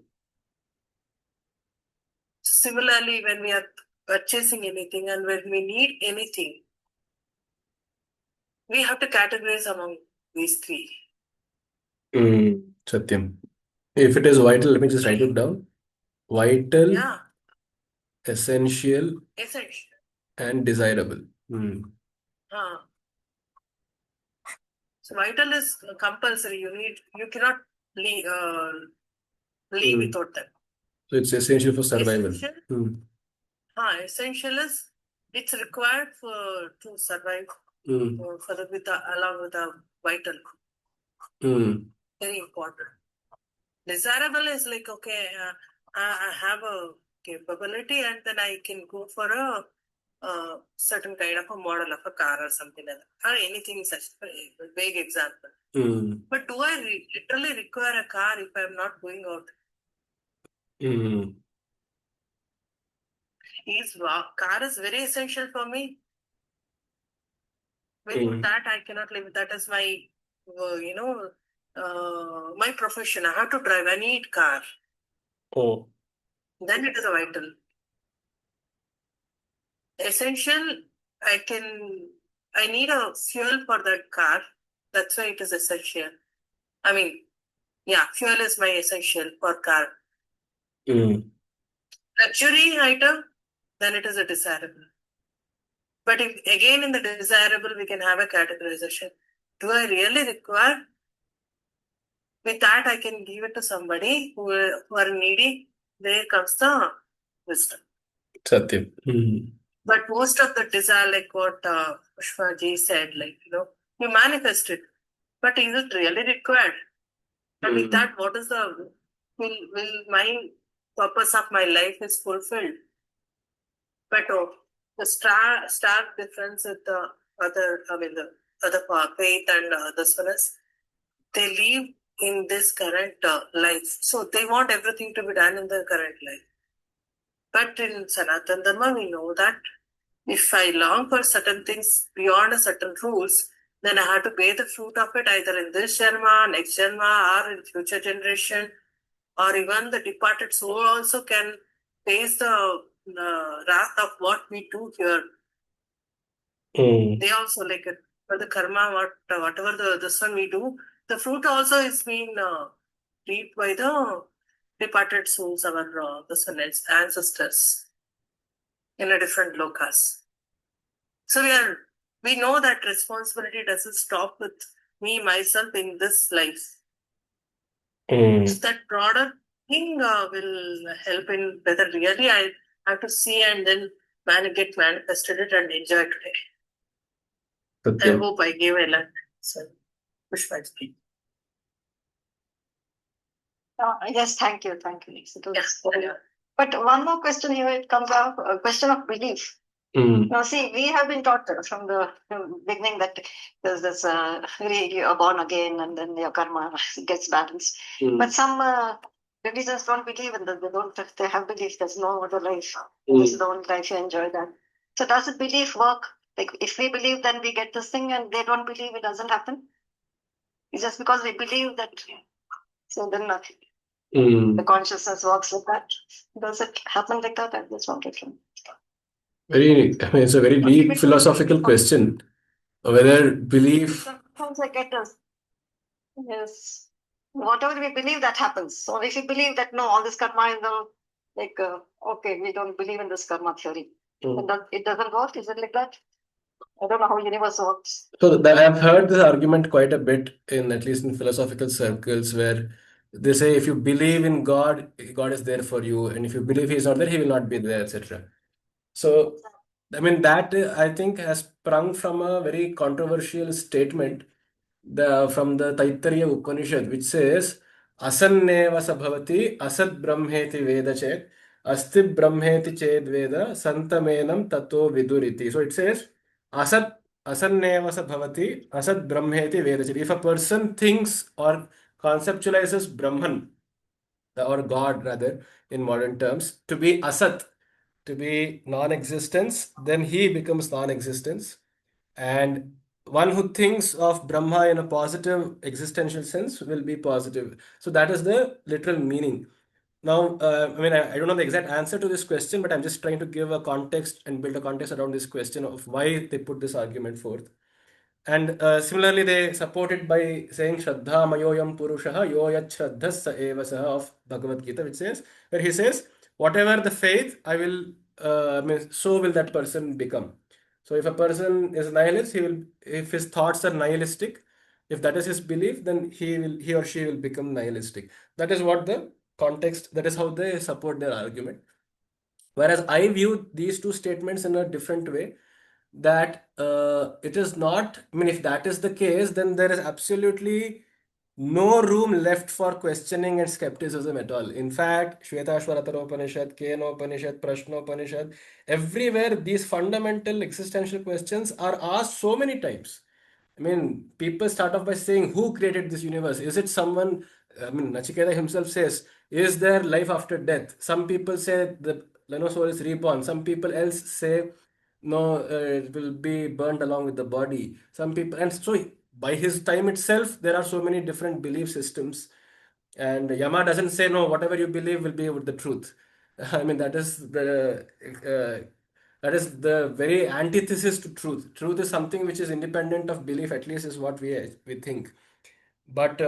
Similarly, when we are purchasing anything and when we need anything, we have to categorize among these three. Satyam. If it is vital, let me just write it down. Vital, Yeah, essential, essential. and desirable. So vital is compulsory. You cannot leave without them. So it's essential for survival. Essential is it's required to survive along with the vital. Very important. Desirable is like, okay, I have a capability and then I can go for a certain kind of a model of a car or something like that, or anything such a vague example. Mm. But do I literally require a car if I'm not going out? Mm. Car is very essential for me. Without Mm. that, I cannot live. That is my, my profession. I have to drive. I need car. Oh. Then it is a vital. Essential, I need a fuel for that car. That's why it is essential. I mean, yeah, fuel is my essential for car. Mm. Luxury item, then it is a desirable. But if again in the desirable, we can have a categorization. Do I really require? With that, I can give it to somebody who are needy. There comes the wisdom. Satyam. Mm. But most of the desire, like what Pushpa ji said, like, you manifest it. But is it really required? And with that, what is will my purpose of my life is fulfilled? But the stark difference with the the other faith and this one is, they live in this current life. So they want everything to be done in the current life. But in Sanatan Dharma, we know that if I long for certain things beyond a certain rules, then I have to bear the fruit of it either in this Janma, next Janma, or in future generation, or even the departed soul also can face the wrath of what we do here. They also like it. For the karma, whatever this one we do, the fruit also is being reaped by the departed souls, our this one ancestors in a different lokas. So we know that responsibility doesn't stop with me myself in this life. So that broader thing will help in whether really I have to see and then get manifested it and enjoy today. I Satyam. hope I gave a lot. So, Pushpa, speak. Yes, thank you. Lisa. Yes. But one more question here, it comes up, a question of belief. Now, see, we have been taught from the beginning that there's this you're born again and then your karma gets balanced. But some religions don't believe in that. They have belief there's no other life. This is the only life you enjoy that. So does the belief work? Like if we believe, then we get this thing, and they don't believe, it doesn't happen. It's just because we believe that. So then the consciousness works like that. Does it happen like that? I just wanted to. I mean, it's a very deep philosophical question. Whether belief. Sometimes I get this. Yes. Whatever we believe, that happens. So if you believe that, no, all this karma is okay, we don't believe in this karma theory. It doesn't work? Is it like that? I don't know how universe works. So I've heard this argument quite a bit at least in philosophical circles, where they say if you believe in God, God is there for you, and if you believe He is not there, He will not be there, etc. So, I mean, that I think has sprung from a very controversial statement from the Taittiriya Upanishad, which says, Asanneva sabhavati asad brahmeti veda chet asti brahmeti ched veda santamenam tato viduriti. So it says, asat asanneva sabhavati asad brahmeti veda chet. If a person thinks or conceptualizes Brahman, or God rather, in modern terms, to be asat, to be non-existence, then he becomes non-existence. And one who thinks of Brahma in a positive existential sense will be positive. So that is the literal meaning. Now, I mean, I don't know the exact answer to this question, but I'm just trying to give a context and build a context around this question of why they put this argument forth. And similarly, they support it by saying Shraddha Mayoyam Purushaha Yoyat Shraddhas Sa Eva Saha of Bhagavad Gita, which says, where he says, whatever the faith, I will, I mean, so will that person become. So if a person is nihilist, if his thoughts are nihilistic, if that is his belief, then he or she will become nihilistic. That is what the context, that is how they support their argument. Whereas I view these two statements in a different way, that it is not, I mean, if that is the case, then there is absolutely no room left for questioning and skepticism at all. In fact, Shvetashvaratara Upanishad, Kenopanishad, Prashnopanishad, everywhere these fundamental existential questions are asked so many times. I mean, people start off by saying, who created this universe? Is it someone? I mean, Nachiketa himself says, is there life after death? Some people say the soul is reborn. Some people else say, no, it will be burned along with the body. Some people, and so by his time itself, there are so many different belief systems. And Yama doesn't say, no, whatever you believe will be the truth. I mean, that is the very antithesis to truth. Truth is something which is independent of belief, at least is what we think. But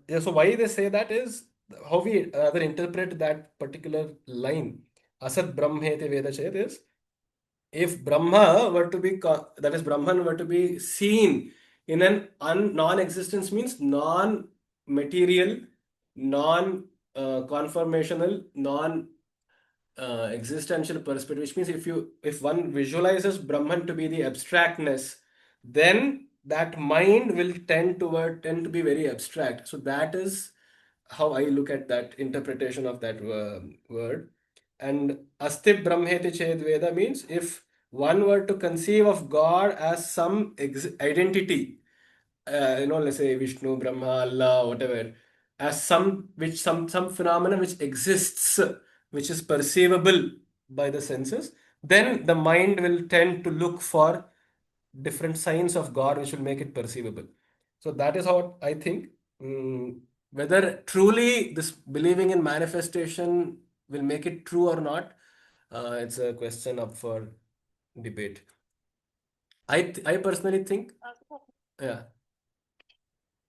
yeah, so why they say that is how we rather interpret that particular line. Asat Brahmeti Veda Chet is, if Brahma were to be, that is, Brahman were to be seen in an non-existence, means non-material, non-conformational, existential perspective, which means if one visualizes Brahman to be the abstractness, then that mind will tend to be very abstract. So that is how I look at that interpretation of that word. And Asti Brahmeti Ched Veda means, if one were to conceive of God as some identity, let's say Vishnu, Brahma, Allah, whatever, as some phenomenon which exists, which is perceivable by the senses, then the mind will tend to look for different signs of God which will make it perceivable. So that is how I think. Whether truly this believing in manifestation will make it true or not, it's a question up for debate. I personally think, yeah,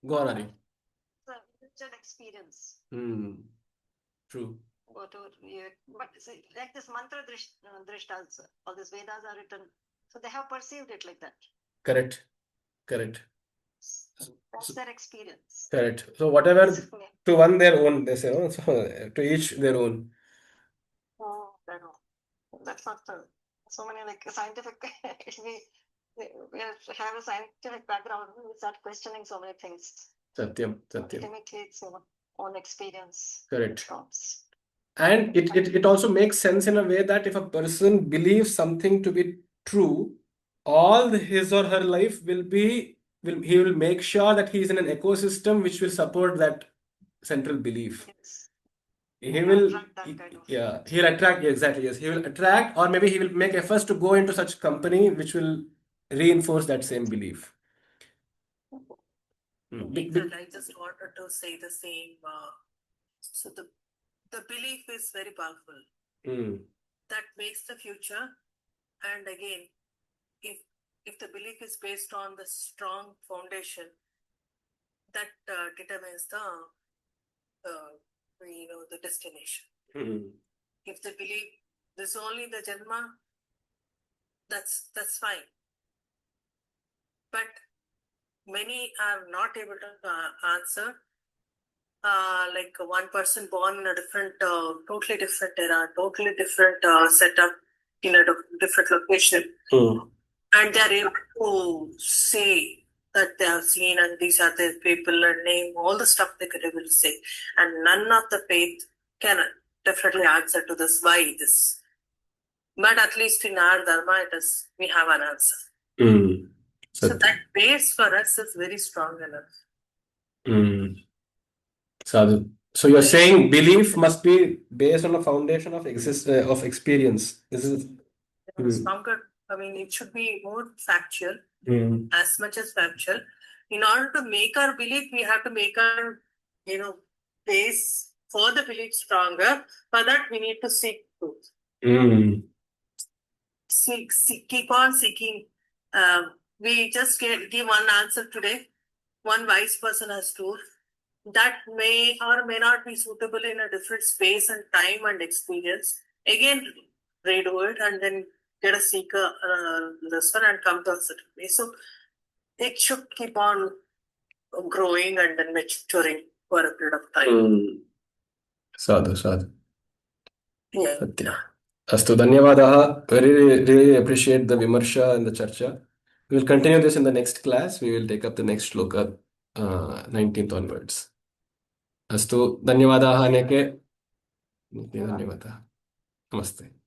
go on, Ari. It's a individual experience. True. Whatever, but see, like this mantra drishtas, all these Vedas are written, so they have perceived it like that. Correct. That's their experience. Correct. So whatever, to one their own, they say, no? So to each their own. Oh, that's not so many like scientific. we have a scientific background. We start questioning so many things. Satyam. Ultimately, it's your own experience. Correct. Counts. And it also makes sense in a way that if a person believes something to be true, all his or her life he will make sure that he is in an ecosystem which will support that central belief. Yes. He will, attract that kind of yeah, he'll attract, exactly, yes. He will attract, or maybe he will make efforts to go into such company which will reinforce that same belief. Exactly. I just wanted to say the same. So the belief is very powerful. That makes the future. And again, if the belief is based on the strong foundation, that determines the destination. If they believe there's only the Janma, that's fine. But many are not able to answer. Like one person born in a different, totally different era, totally different setup in a different location, and they are able to say that they have seen and these are the people and name all the stuff they could able to say, and none of the faith can definitely answer to this why this. But at least in our dharma, we have an answer. So that base for us is very strong enough. Sadhu. So you're saying belief must be based on a foundation of experience. This is stronger. I mean, it should be more factual, as much as factual. In order to make our belief, we have to make our, base for the belief stronger. For that, we need to seek truth. Keep on seeking. We just give one answer today. One wise person has truth. That may or may not be suitable in a different space and time and experience. Again, redo it and then get a seeker this one and come to a certain way. So it should keep on growing and then maturing for a period of time. Sadhu. Yeah. Astu, dhanyavadaha. Really appreciate the vimarsha and the charcha. We will continue this in the next class. We will take up the next shloka. 19th onwards. अस्तु, धन्यवादाः अनेके। धन्यवादाः, नमस्ते।